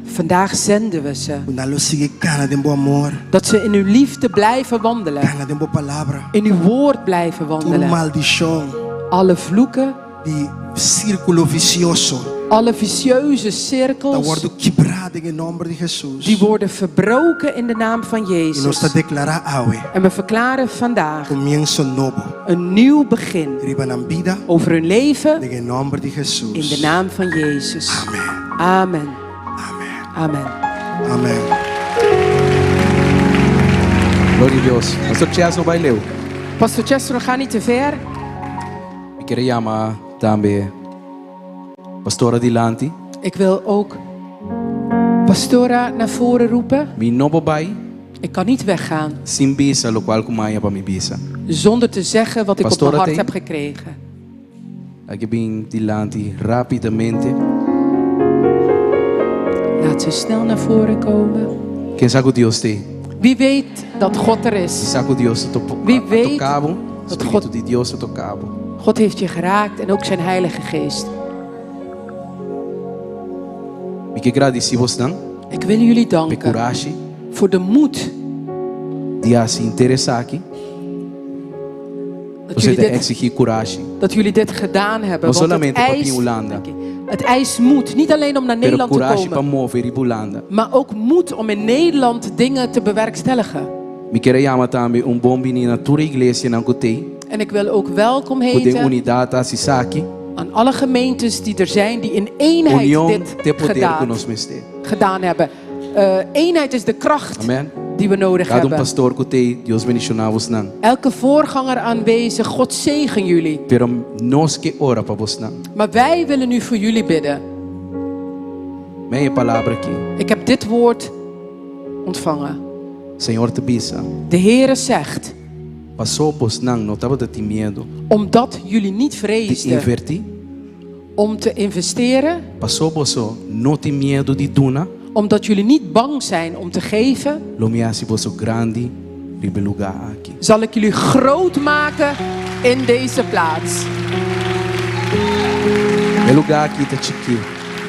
vandaag zenden we ze. Unalo sige kana den bo amor. Dat ze in uw liefde blijven wandelen. Kana den bo palavra. In uw woord blijven Todo wandelen. maldição. Alle vloeken, Die círculo vicioso. alle vicieuze Dat cirkels, wordt quebrado in nome de Jesus. die worden verbroken in de naam van E nós Jezus. está declarar awe. En we verklaren vandaag Comienzo novo. een nieuw begin Riba na vida. over hun leven In nome de in Jesus. de naam van Jezus. Amen. Amen. Amen. Amen. Amen. Glória a Deus. Pastor Chas no baileu. Pastor Chester, ga niet te ver. Me queria chamar também Pastora Dilanti. Ik wil ook Pastora naar voren roepen. Me nobo bai. Ik kan niet weggaan Sim bisa, lo qual kumaya pa mi bisa. zonder te zeggen wat ik op Pastora mijn hart tem. heb gekregen. Aqui bem Dilanti rapidamente. Laat ze snel naar voren komen. Quem sabe Deus tem? Wie weet dat God er Se is. sabe Deus Wie weet tocavo. dat Espírito God- de Deus tocavo. God heeft je geraakt en ook zijn Heilige Geest. Me que agradeci vos dan. Ik wil jullie Me danken coragem voor de moed de se interessar aqui. dat Você jullie tem dit, exigir coragem. dat jullie dit gedaan hebben. Maar Want het solamente eist, papi Holanda. Dank je. Het eist moed, niet alleen om naar Pero Nederland te coragem para komen, mover e Holanda. maar ook moed om in Nederland dingen te bewerkstelligen. Me queria chamar também bom menino na tua igreja na Cotei. En ik wil ook welkom Poder heten unidade assisaki. aan alle gemeentes die er zijn, die in eenheid União dit te poder gedaan, conosco meste. gedaan hebben. Eenheid is de kracht Amen. die we nodig Cada hebben. pastor Cotei, Deus bendicionar vos nan. Elke voorganger aanwezig, God zegen jullie. Pero nós que ora para vos nan. Maar wij willen nu voor jullie bidden. Meia palavra aqui. Ik heb dit woord ontvangen. Senhor te bisa. De Heere zegt, Passou vos nan, não tava de ter medo. omdat jullie niet De vreesden invertir. om te investeren, Passou vos não tem medo de duna. omdat jullie niet bang zijn om te geven, Lomiasi vos grande ribe lugar aqui. zal ik jullie groot maken in deze plaats. É lugar aqui tá chique.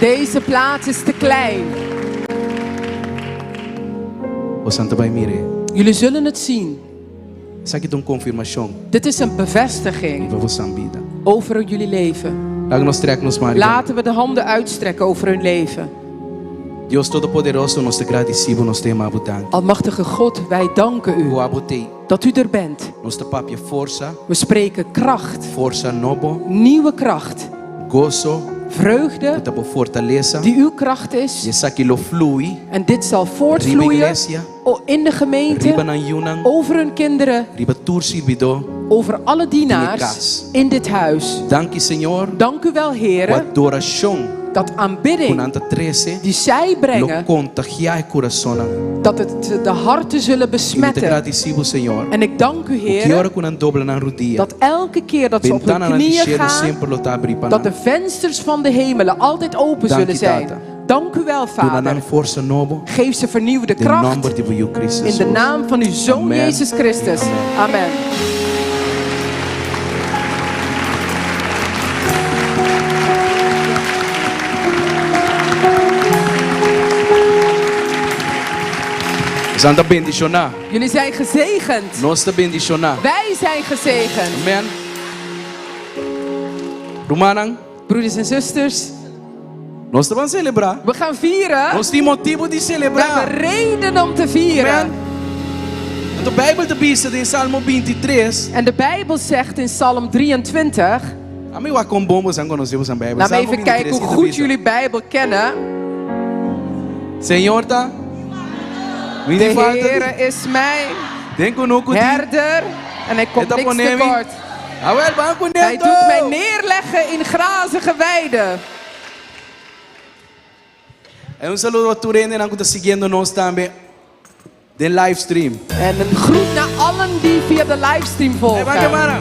Deze plaats is te klein. O Santa vai mire. Jullie zullen het zien. Isso aqui tem confirmação. Dit is een bevestiging Viva vos vida. over jullie leven. Laat nos trek nos maar. Laten we de handen uitstrekken over hun leven. Deus Todo-Poderoso, nós te agradecemos, nós te amamos tanto. Almachtige God, wij danken u O abotei, dat u er bent. nós te papia força, We spreken kracht, força novo, nieuwe kracht, gozo, vreugde, te fortaleza. die uw kracht is. E essa aquilo flui, En dit zal riba voortvloeien igreja, in de riba gemeente, na Yunan, over hun kinderen, riba tur servidor. over alle dienaars Dingekas. in dit huis. Dank je, Senhor, Dank u wel, com heren, adoração, dat com aanbidding anta 13, die zij lo brengen, contagiar coração. dat het de harten zullen E te besmetten. agradecemos, Senhor, En ik dank u, que heren, ora com an dobla na rodia. dat elke keer dat ze op hun Ventana na knieën tixeira gaan, sempre lo tá abrir para dat de vensters van de hemelen altijd open Dank zullen je, zijn. Tata. Dank u wel, Dona Vader. nan força novo, Geef ze vernieuwde de kracht nome de Viu Cristo. in de naam van uw Zoon Amen. Jezus Christus. Amen. Santa bendicionar. Jullie zijn gezegend. Nós te bendicionar. Wij zijn gezegend. Amen. Rumanang, Broeders en zusters, nós te vamos celebrar. we gaan vieren. Nós temos motivo de We celebrar. hebben reden om te vieren. Amen. De Bijbel te biezen in Salmo 23. En de Bijbel zegt in Psalm 23. Amigo, wat kom bombos aan conhecemos aan Bijbel. Laat me Salmo even kijken 23 hoe te goed biezen. jullie Bijbel kennen. Senhor tá. Wie De die falta? Heere is mijn Denk ook goed. herder en ik kom Eta niks ponemi. tekort. Awel, banco Hij neto. doet mij neerleggen in grazige weiden. Um saludo a Turene que está seguindo nós também. De livestream. En een groet naar allen die via de livestream volgen. Bagaimana?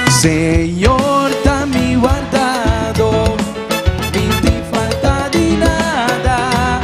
Senhor, tá me guardado, me te falta de nada.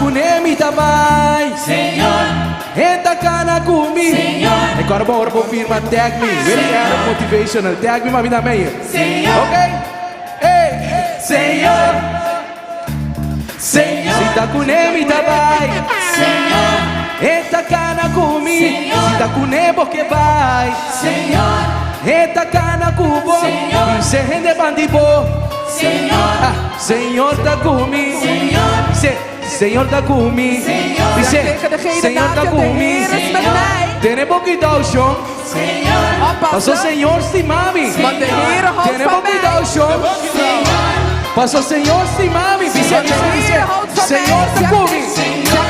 kunemi tabai. Señor, Eta kana kumi. Señor. Ik kan op een firma tag me. Very erg motivational. Tag me maar weer naar mij. Señor. Oké? Hey. Señor, Señor, Sita kunemi tabai. Señor, Eta kana kumi. Señor. Sita kunebo que vai. Señor, Eta kana kubo. Señor. Se gente bandibo. Señor, Ah, Señor Takumi. Señor. Dice, Señor Takumi. Señor. Dice, Zeg tegen degene Señor naast je, de Takumi. Heer is met mij. Tiene poquito ocean. Señor, Pasó Oppassen, Señor si mami. want de Heer houdt Tiene van poquito mij. ocean. Pasó Señor si mami. Dice, Want de Heer houdt van mij. Señor Zeg Takumi.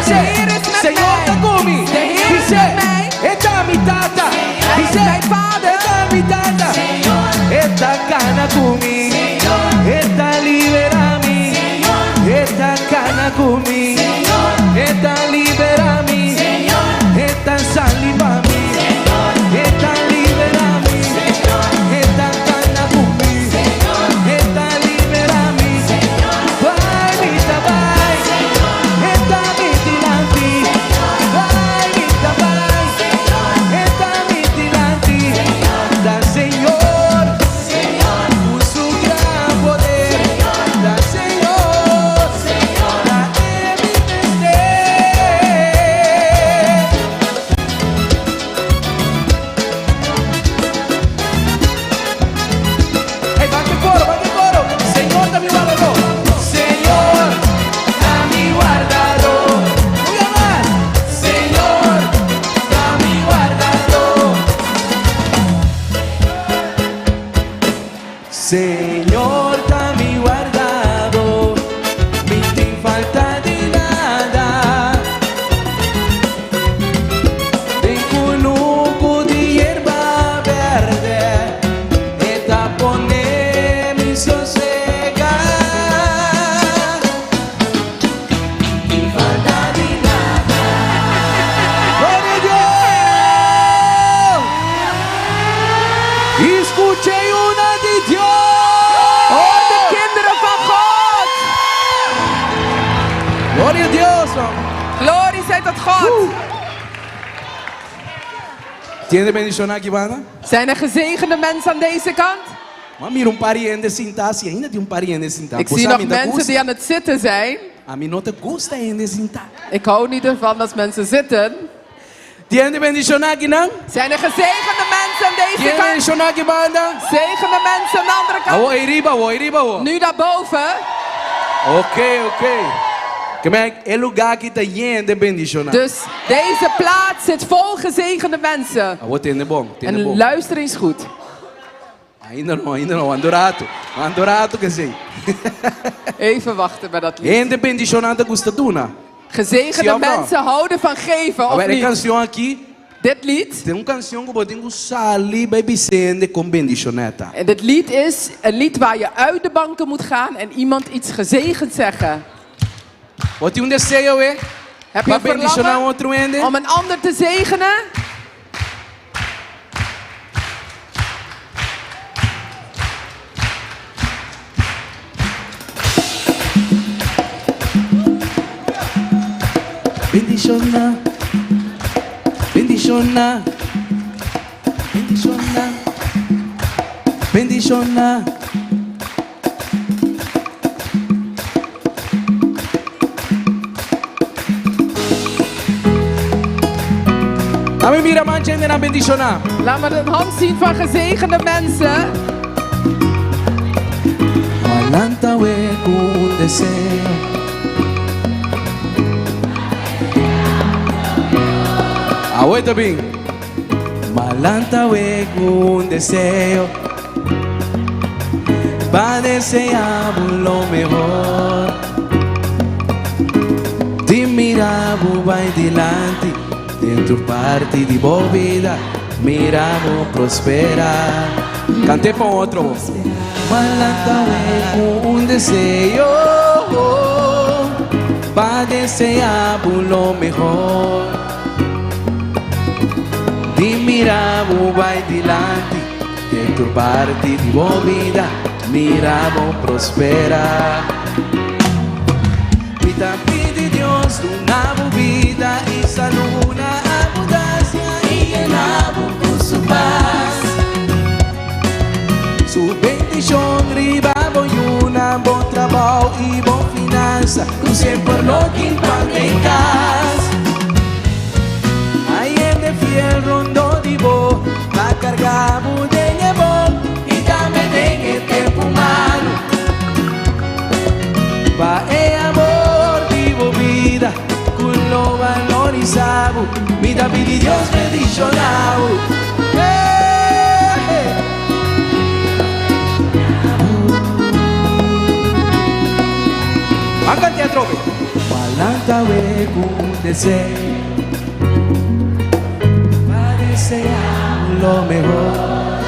de Heer is met Señor mij. Takumi. De Heer is Dice, met mij. esta mi tata. Hij is mijn vader. esta mi tata. Esta cana kumi. Esta liberami. Esta cana kumi. Esta liberami. Esta salivami. Esta liberami. Esta cana kumi. Esta liberami. Vai mita vai. Esta mitilanti. Vai mita vai. Esta mitilanti. Da Señor. Por su gran poder. Da Señor. Da evidente. Hey, va que coro, va que coro. Señor, dame guardador. Señor, dame guardador. Voy a hablar. Señor, dame guardador. Señor, dame guardado, mi sin falta de nada. De culuco de hierba verde, esta pone mi sosega. Sin falta de nada. ¡Gloria a Dios! Escuché una de Dios. Hoor de kinderen van God. Gloria a Dios. Glorie zij tot God. ¿Tiene bendición aquí, banda? Zijn er gezegende mensen aan deze kant? Maar mira, pariente sentar, si ainda tem pariente sentar. Ik zie nog mensen die aan het zitten zijn. A mim não te gusta ainda sentar. Ik hou niet ervan als mensen zitten. ¿Tiene bendición aquí, no? Zijn er gezegende mensen aan deze ¿Tiene kant? bendición aquí, banda? Zegende mensen aan de andere kant. Voy arriba. Nu daarboven. Ok. Que me el lugar que está lleno de bendición. Dus deze plaats zit vol gezegende mensen. Tiene bom, En luister eens goed. Ainda não, Andorato que sim. Even wachten bij dat lied. Ainda bendición anda gusta tuna. Gezegende Zie je of mensen houden van geven, of Agora, a niet? canção aqui, Dit lied. tem canção que eu tenho sali baby sende com bendicioneta. En dit lied is een lied waar je uit de banken moet gaan en iemand iets gezegend zeggen. Wat tem desejo, Heb je para een bendicionar verlangen outro ende? om een ander te zegenen? Bendiciona, bendiciona. A mí mira mancha en la bendiciona. Laat me een hand zien van gezegende mensen. Malanta hueco un deseo. Aguanta bien. Malanta hueco un deseo. Va desear lo mejor. Te miramos vai delante. Dentro parte de boa vida. Miramos prosperar. Cante para outro. Malanta hueco un deseo. Va desear lo mejor. Te miramos vai delante, dentro parte de boa vida, miramos prosperar. Vida pide Dios, Dios, una vida y salud, una abundancia y llenamos con su paz. Su bendición, riba, y una buen trabajo y buena finanza, con siempre lo que impactas. Ahí en el fiel rondo divo, va cargado de llevo y también en el tiempo humano. Va el amor, vivo vida, con lo valorizado, mi David y Dios bendicionado. Hágate a trope. Malanta we con deseo, parece lo mejor.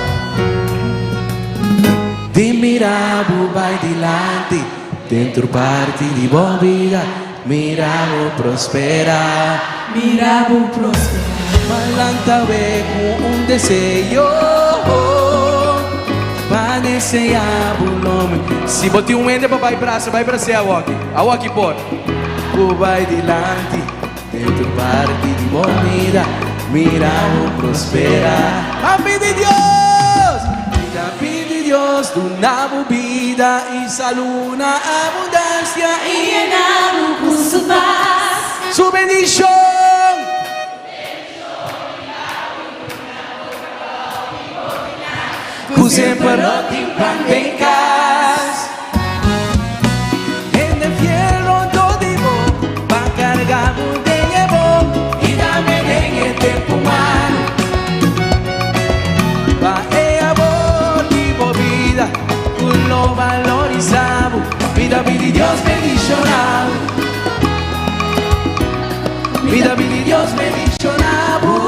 Di mirabo vai dilante, dentro parte di buona vita, mirabo prospera. Mirabo prospera. Malanta we con deseo, vai desejar o nome. Se botar ende para vai para ser a walk por. O vai dilante, dentro parte de movida, mira o prospera. A vida de Dios, una vida y salud, una abundancia y llenamos con su paz. Su bendición. Siempre lo timpantecas en el fiel todo divo, va cargado de llevo y también en el tiempo humano. Va el amor, vivo vida, con lo valorizado, vida, vida y Dios bendicionado. Vida, vida y Dios bendicionado.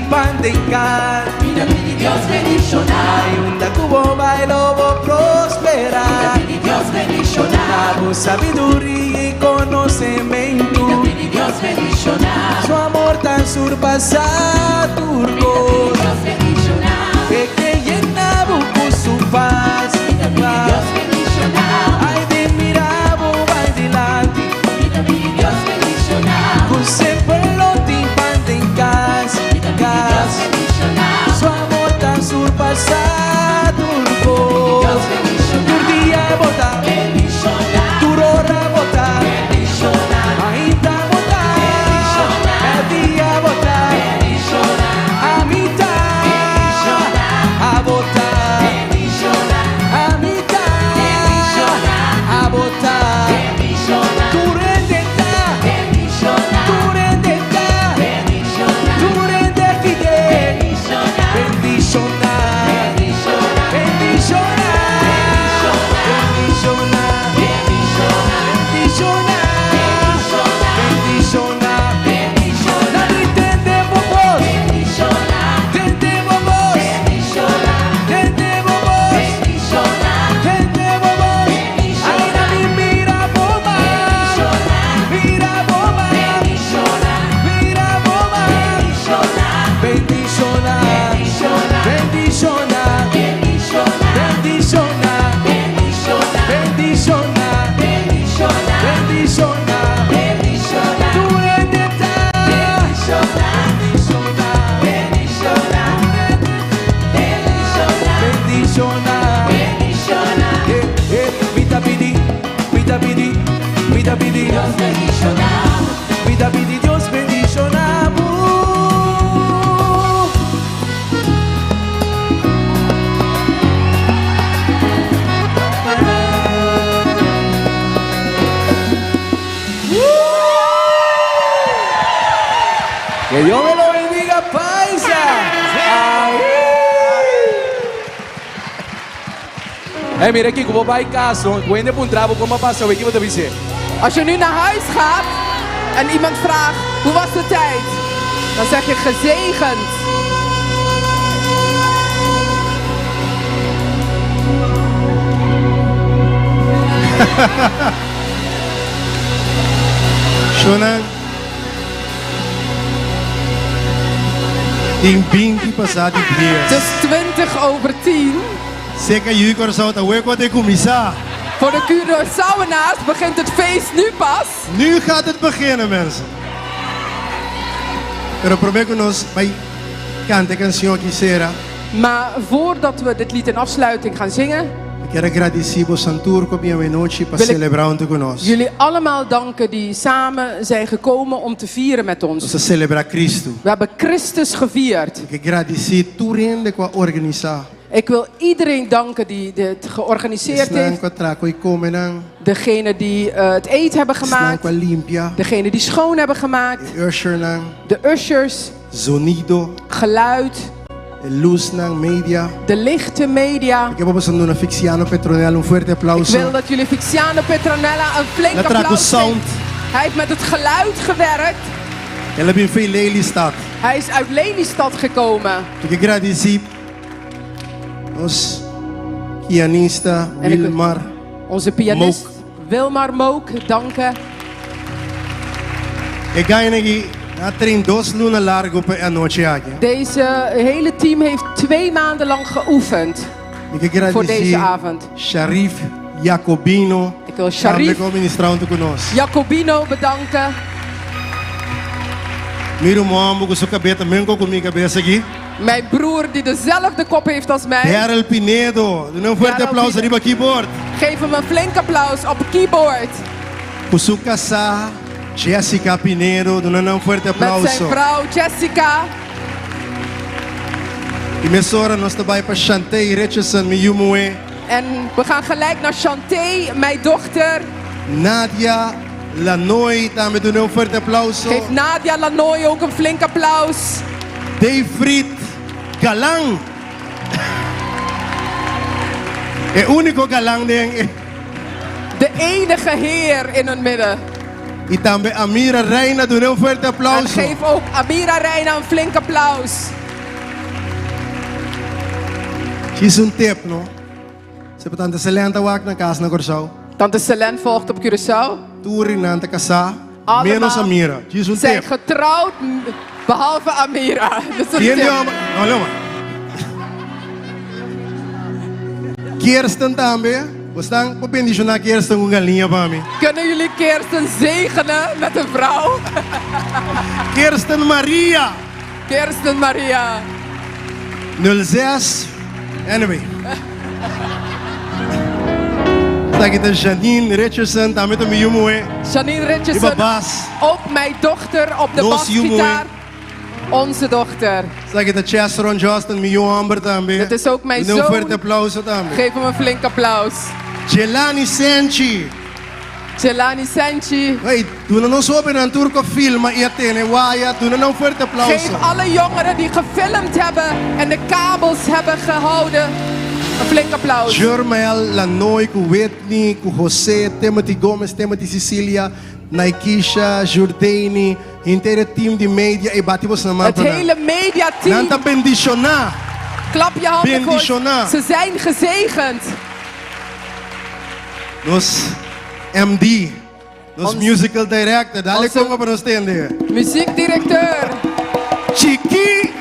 Pandecar, mira mi Dios bendicionado. Hay un da cubo bailo prosperar. Mira mi Dios bendicionado. Sabiduría y conocimiento. Mira mi Dios bendicionado. Su amor tan surpasa turbo. Mira mi Dios bendicionado. Que llenaba con su paz. Mira mi Dios bendicionado. Ay de mirabo va adelante. Mira mi Dios bendicionado. Con siempre lo timpan en casa. Su amor tan surpasa turbo. Tu día bota, tu rora bota, ainda bota, el día bota, a mitad, a bota, a mitad, a bota, tu rendeta, tu rendeta, tu rendeta. Dios bendicionado. Vida, vida y Dios bendicionado. Que Dios me lo bendiga, paisa. Hey, mira aqui, que eu vou para casa. Ik weet niet op een trabo, kom maar pas. Weet je wat ik zeg? Als je nu naar huis gaat en iemand vraagt, hoe was de tijd? Dan zeg je gezegend. Shonan. In 20 passati dias. Dus 20 over 10. Zeker jullie Curaçao, dat werk wat ik commissaris. Voor de Curaçaoenaars begint het feest nu pas. Nu gaat het beginnen, mensen. Pero probeer-nos bij cante canción quisiera. Maar voordat we dit lied in afsluiting gaan zingen, Quero agradecer por Santurco bienvenuti para celebrar junto conosco. jullie allemaal danken die samen zijn gekomen om te vieren met ons. Nós celebrar Cristo. We hebben Christus gevierd. Ik agradecer tudo que organizar. Ik wil iedereen danken die dit georganiseerd heeft. Degene die het eten hebben gemaakt. Degene die schoon hebben gemaakt. De ushers. Sonido. Geluid. Luz, media. De lichte media. Ik wil dat jullie Fixiano Petronella een flink applaus geven. Hij heeft met het geluid gewerkt. Hij is uit Lelystad gekomen. Ik agradecer ons pianista Wilmar. Onze pianist Wilmar Mook, danken. Ik ga je train 2 lunas largo per noche aqui. Deze hele team heeft 2 maanden lang geoefend voor deze avond. Sharif Jacobino. Ik wil Sharif Jacobino bedanken. Miro mambo com sua cabeça, mesmo com minha cabeça aqui. Mijn broer die dezelfde kop heeft als mij. Daryl Pinedo, doe een forte applaus op het keyboard. Geef hem een flink applaus op het keyboard. Com sua casa, Jessica Pinedo, doe een forte applaus. Met zijn vrouw Jessica. E minha sora, nós trabalhamos para Chantei Richardson, me Yumué. En we gaan gelijk naar Chantei, mijn dochter. Nadia Lanoy, daarmee doen we een forte applaus. Geef Nadia Lanoy ook een flink applaus. David Galang. Het unico Galang ding. De enige heer in het midden. En tambe Amira Reina, doen een forte applaus. En geef ook Amira Reina een flink applaus. Is een tip, no? Ze tante Selenta waak naar Kaas naar Curaçao. Tante Selen volgt op Curaçao. Touring naar de Casa. Menos Amira. Is een zijn tip. getrouwd, behalve Amira. Dat is een tip. Kirsten tambe. We staan op naar Kirsten com galinha para mim. Kunnen jullie Kirsten zegenen met een vrouw? Kirsten Maria. Kirsten Maria. 06. Anyway. Zeg het Janine Richardson, daarmee de Miyumué. Janine Richardson. Ook mijn dochter op de basgitaar. Onze dochter. Zeg het de Chesron Justin Miyu Amber daarmee. Dat is ook mijn zoon. Een forte applaus daarmee. Geef hem een flink applaus. Jelani Senchi. Jelani Senchi. Hey, doe nou zo bij een Turco film, maar je tenen waaya, doe nou een forte applaus. Geef alle jongeren die gefilmd hebben en de kabels hebben gehouden een flink applaus. Jermel, Lanoy, Whitney, José, Timothy Gomez, Timothy Cecilia, Naikisha, Jordani, het hele team die media, e batimos na het hele mediateam. Nanta bendiciona. Klap je handen voor. Ze zijn gezegend. Nos MD, nos musical director, dale como para nos tender. Muziekdirecteur. Chiqui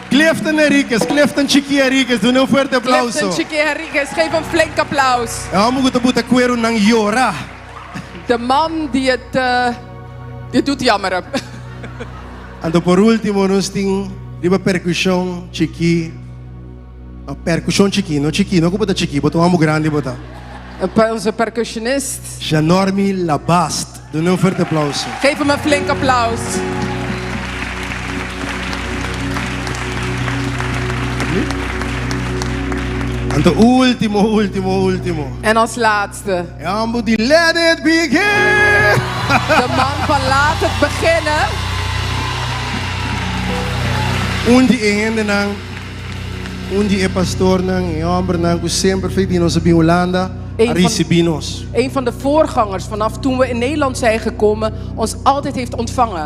Clifton Chiqui Enriquez, doe een forte applaus. Clifton Chiqui Enriquez, geef een flink applaus. Ja, we moeten boeten kwero nang Jora. De man die het doet jammer. En por último, nos ting riba percussion Chiqui. Percussion Chiqui, no como tá Chiqui, botou amo grande botar. Onze percussionist. Janormi Labast, doe een forte applaus. Geef hem een flink applaus. En de último. En als laatste. Jambo die let it begin. De man van laat het beginnen. Undi pastor nang, jamber nang, ku sempre feitinho sa Holanda. Een van de voorgangers vanaf toen we in Nederland zijn gekomen ons altijd heeft ontvangen.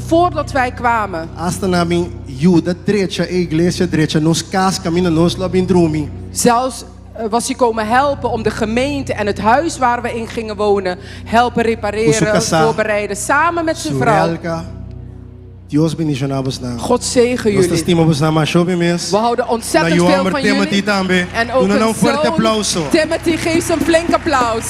Voordat wij kwamen. Hasta namin Juda Drecha, Iglesia Drecha, nos cas camina nos labindrumi. Zelfs was hij komen helpen om de gemeente en het huis waar we in gingen wonen helpen repareren, voorbereiden samen met zijn vrouw. Dios bendicionamos na. God zegen Nós jullie. estimamos na mashobi mes. We houden ontzettend Na veel Johan van Timothy jullie. tambe. En ook Doe nou een een forte zoon, applauso. Timothy, geef ze een flink applaus.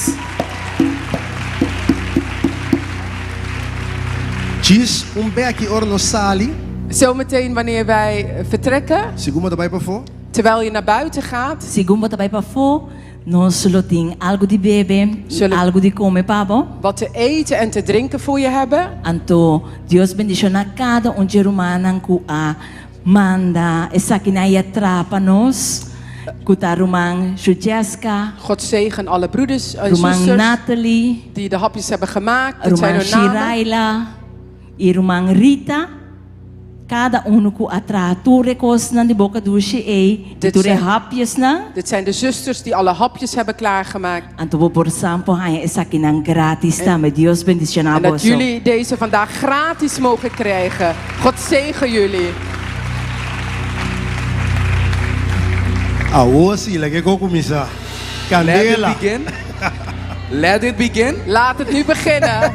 Diz beki orno sali. Zometeen wanneer wij vertrekken, Siguma daarbij voor. terwijl je naar buiten gaat, Segundo também para fora, nós só tem algo de beber, Zullen- algo de comer, pabo. wat te eten en te drinken voor je hebben. Então, Deus bendicionar cada ser humano que a manda, essa que na trapa nós, que tá Roman Jucheska, God zegen alle broeders en Roman zusters Natalie, die de hapjes hebben gemaakt. Dat zijn Roman hun namen. Shiraila e Roman Rita. Cada que atra ture cos na de boca do e Dit ture zijn- hapjes na. Dit zijn de zusters die alle hapjes hebben klaargemaakt. Então, por sampo, hanya essa que não grátis também. Deus bendicionar En dat vos. jullie deze vandaag gratis mogen krijgen. God zegen jullie. Ah, osi, lagi ko kumisa. Let it Candela. begin. Let it begin. Laat het nu beginnen.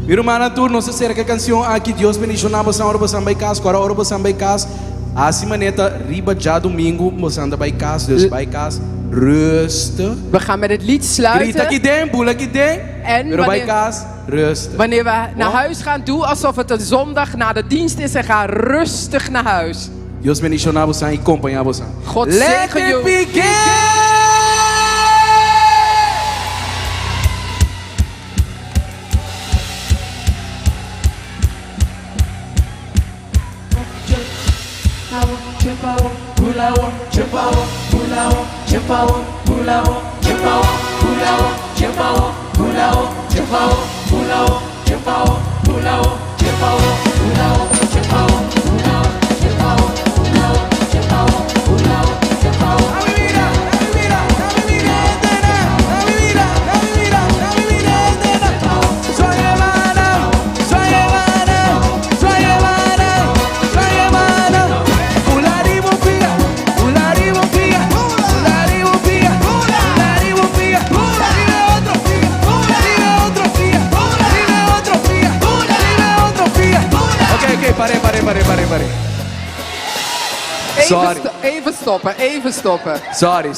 Meu irmão, tu não se cerca canção aqui Deus bendicionamos a hora você vai casa, agora hora você vai casa. Assim maneta riba já domingo, você anda bij casa, dus bij casa. Rustig. We gaan met het lied Grita aqui sluiten. dentro, pula aqui dentro. En Weer bij wanneer- casa, rustig. Wanneer we naar huis gaan, doe alsof het een zondag na de dienst is en ga rustig naar huis. Deus bendicionamos e acompanhamos. God Let zegen it jullie. begin. Parei. Sorry. Even stoppen. Sorry.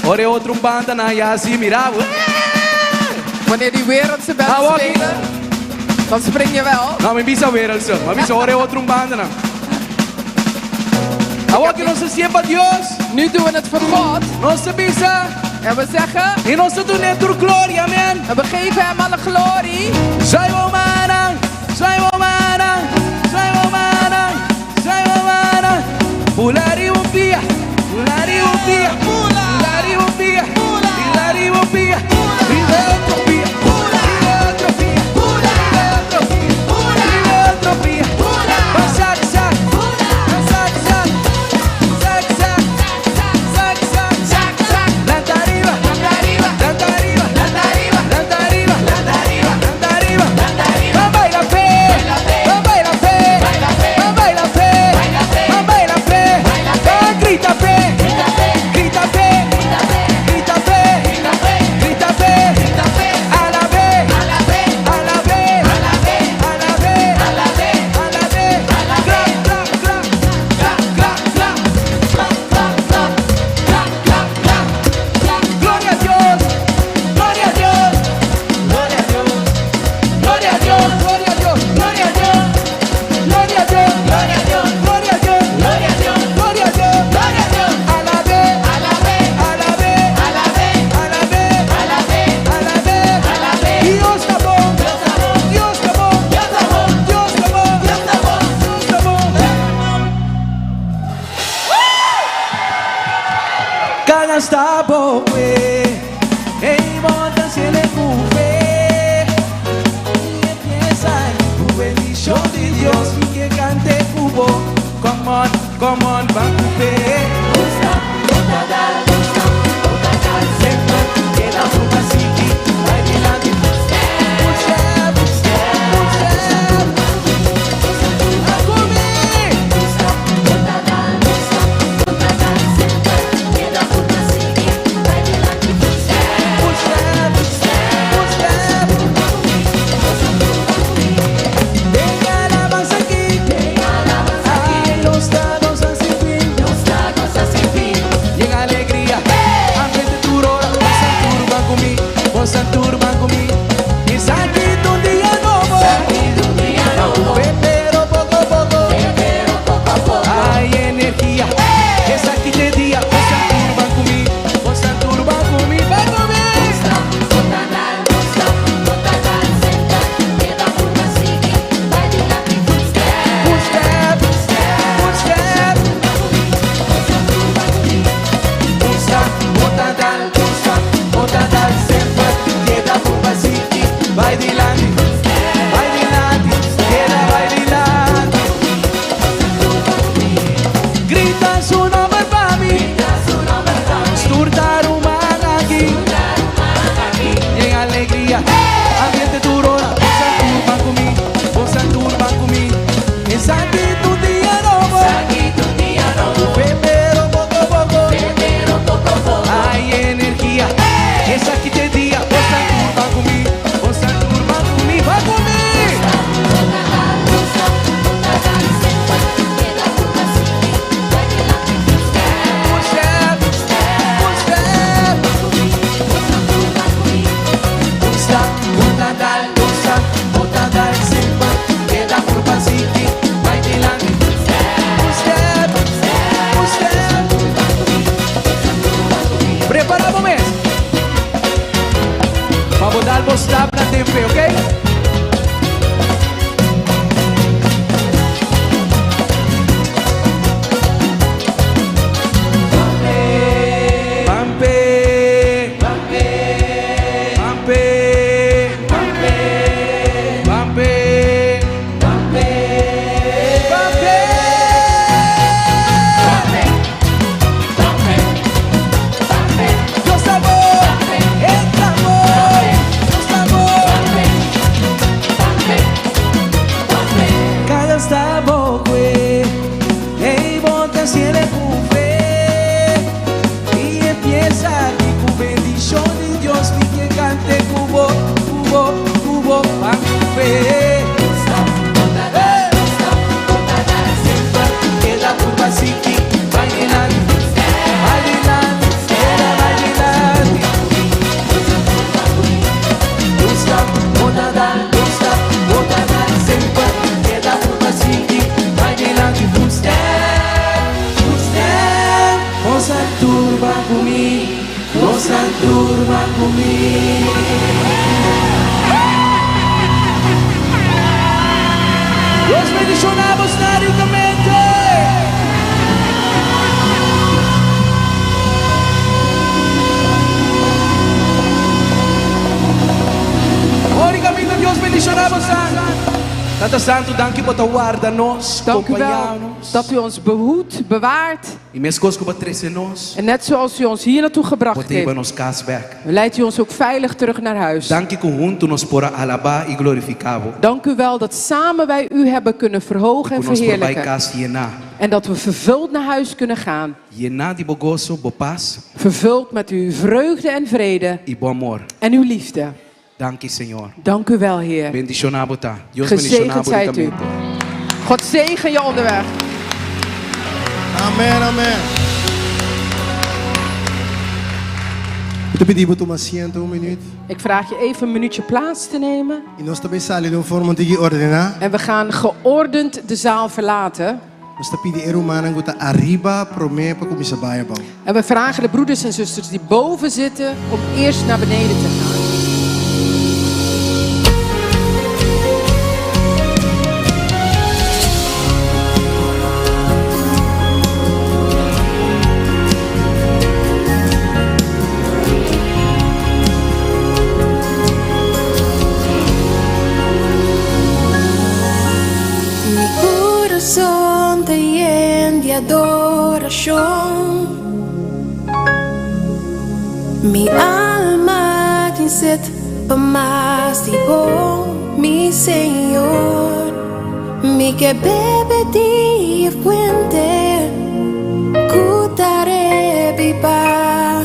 Ore outro banda na Yazi Mirabo. Wanneer die wereldse band Ah, wat? spelen, dan spring je wel. Não, me bisa wereldse. Maar bisa ore outro banda na. Awa que nós sempre Deus. Nu doen we het voor God. Nossa bisa. En we zeggen, E nossa do neto glória, amen. en we geven hem alle glorie. Sai mana. Pulari upia. Está bom, em moda se le cupe. Empieza el bendición de Dios y que cante cubo. Come on, van cupe. salvo está para tempe, ¿ok? Turba comigo. Los bendicionamos naricamente. Oricamente Dios bendicionamos. Tata Santo, dank u dat u guarda-nos, Dank u wel dat u ons behoedt, bewaart. En net zoals u ons hier naartoe gebracht heeft, leidt u ons ook veilig terug naar huis. Dank u wel dat samen wij u hebben kunnen verhogen en verheerlijken. En dat we vervuld naar huis kunnen gaan. Vervuld met uw vreugde en vrede en uw liefde. Dank u wel, Heer. Gezegend zijt u. God zegen je onderweg. Amen, amen. Te pedir tu asiento un minuto. Ik vraag je even een minuutje plaats te nemen. Y nos te sale de un forma de ordenar. En we gaan geordend de zaal verlaten. Nos te pedir hermana guta arriba prome pa kumisa bayabao. En we vragen de broeders en zusters die boven zitten om eerst naar beneden te gaan. Adoración. Mi alma tiene sed por más de vos, mi Señor. Mi que bebe de fuente, cutaré viva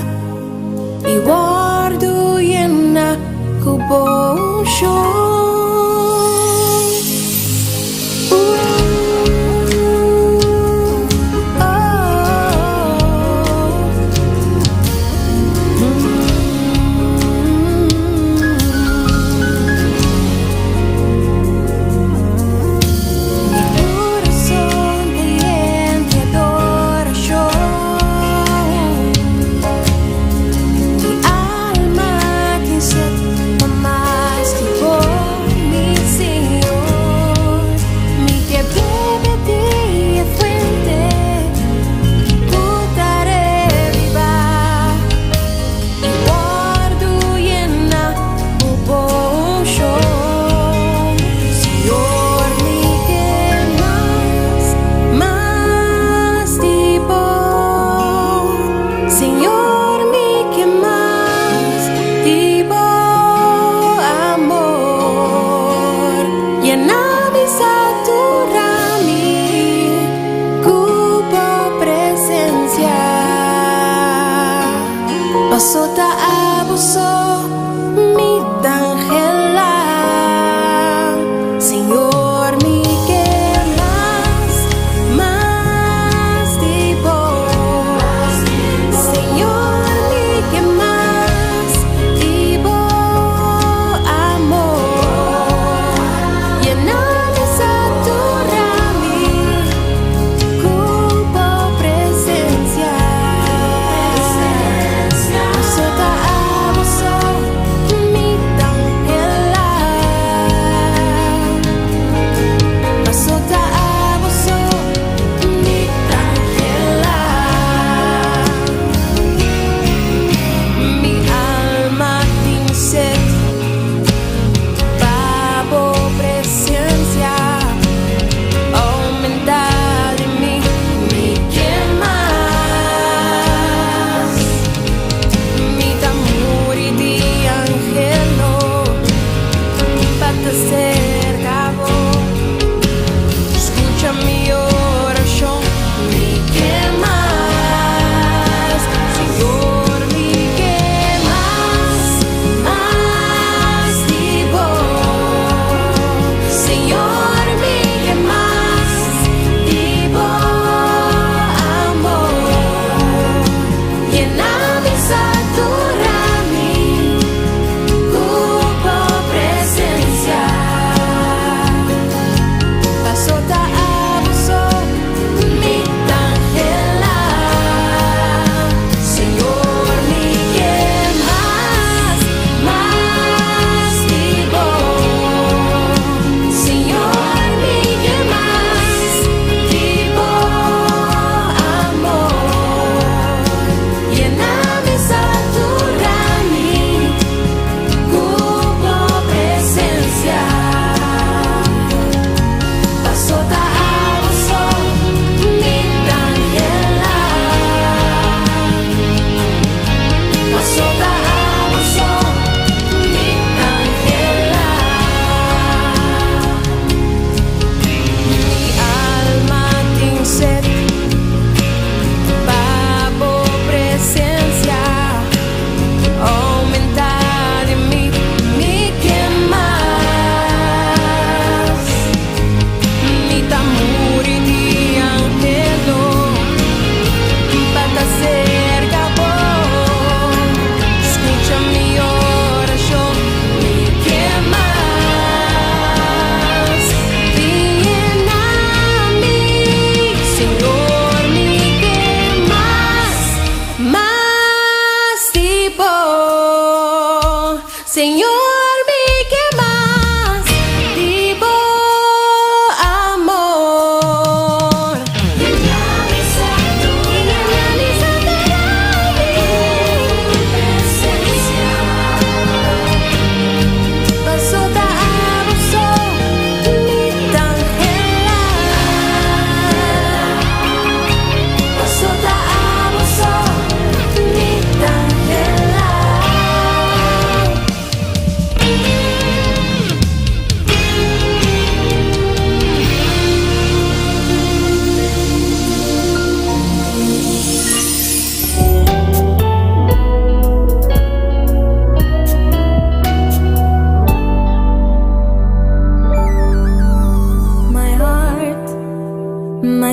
y guardo llena cubo yo. Sota abuso mi tangela, Señor, mi que más de vos, Señor, mi que más de vos, amor, llename satura mi cupo presencia. Sota abuso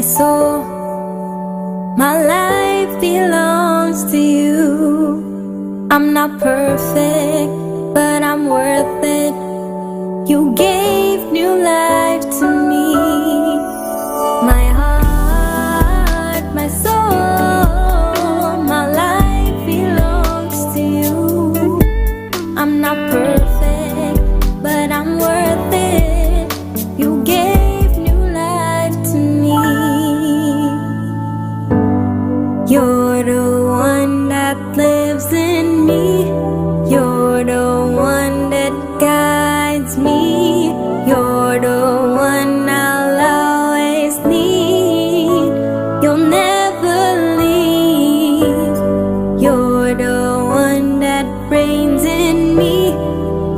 my soul. My life belongs to you. I'm not perfect, but I'm worth it. You gave new life to me. My heart, my soul, my life belongs to you. I'm not perfect, but I'm worth it. You gave new life to me. You're the one that lives in me. You're the one that guides me. You're the one I'll always need. You'll never leave. You're the one that reigns in me.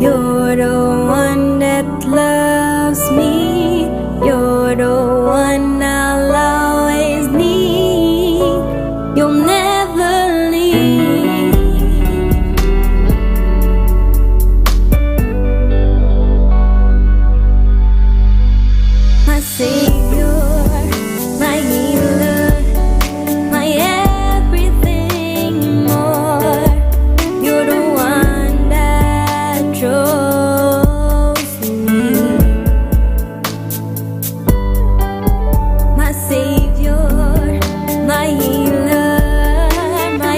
You're the one that loves me. You're the one I'll always need. You'll never leave. My Savior, my healer, my everything and more. You're the one that chose me. My Savior, my healer, my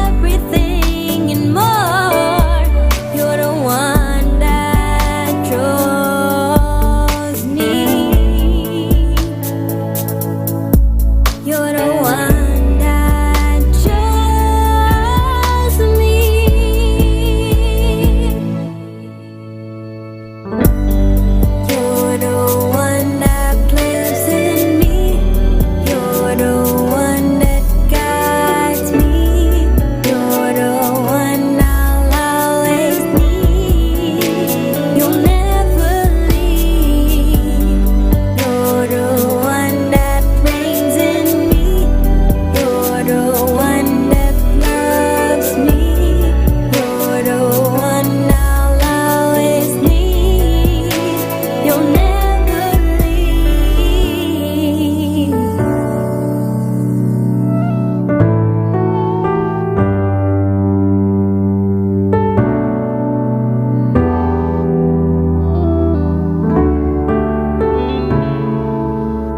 everything and more. You're the one that chose me. You're the one that chose me. You're the one that lives in me. You're the one that guides me. You're the one I'll always need. You'll never leave. You're the one that reigns in me. You're the one that loves me. You're the one I'll always need. You'll never leave.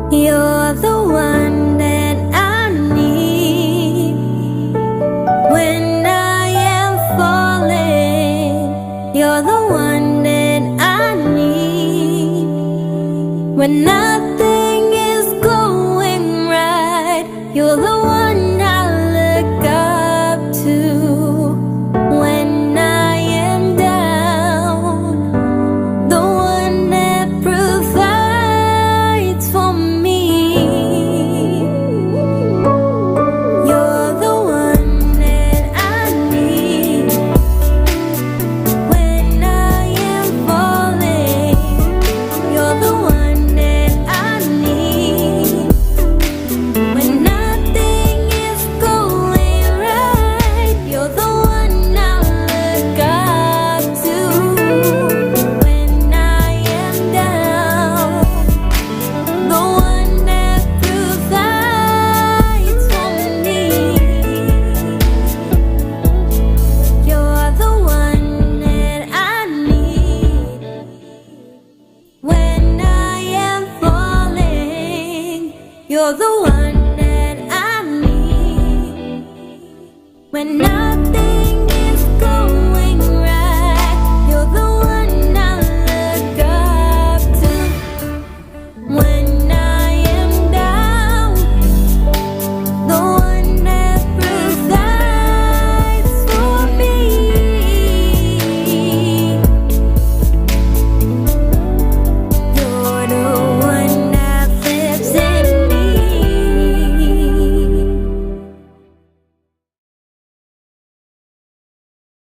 You're the one that I need when I am falling. You're the one that I need when nothing is going right. You're the one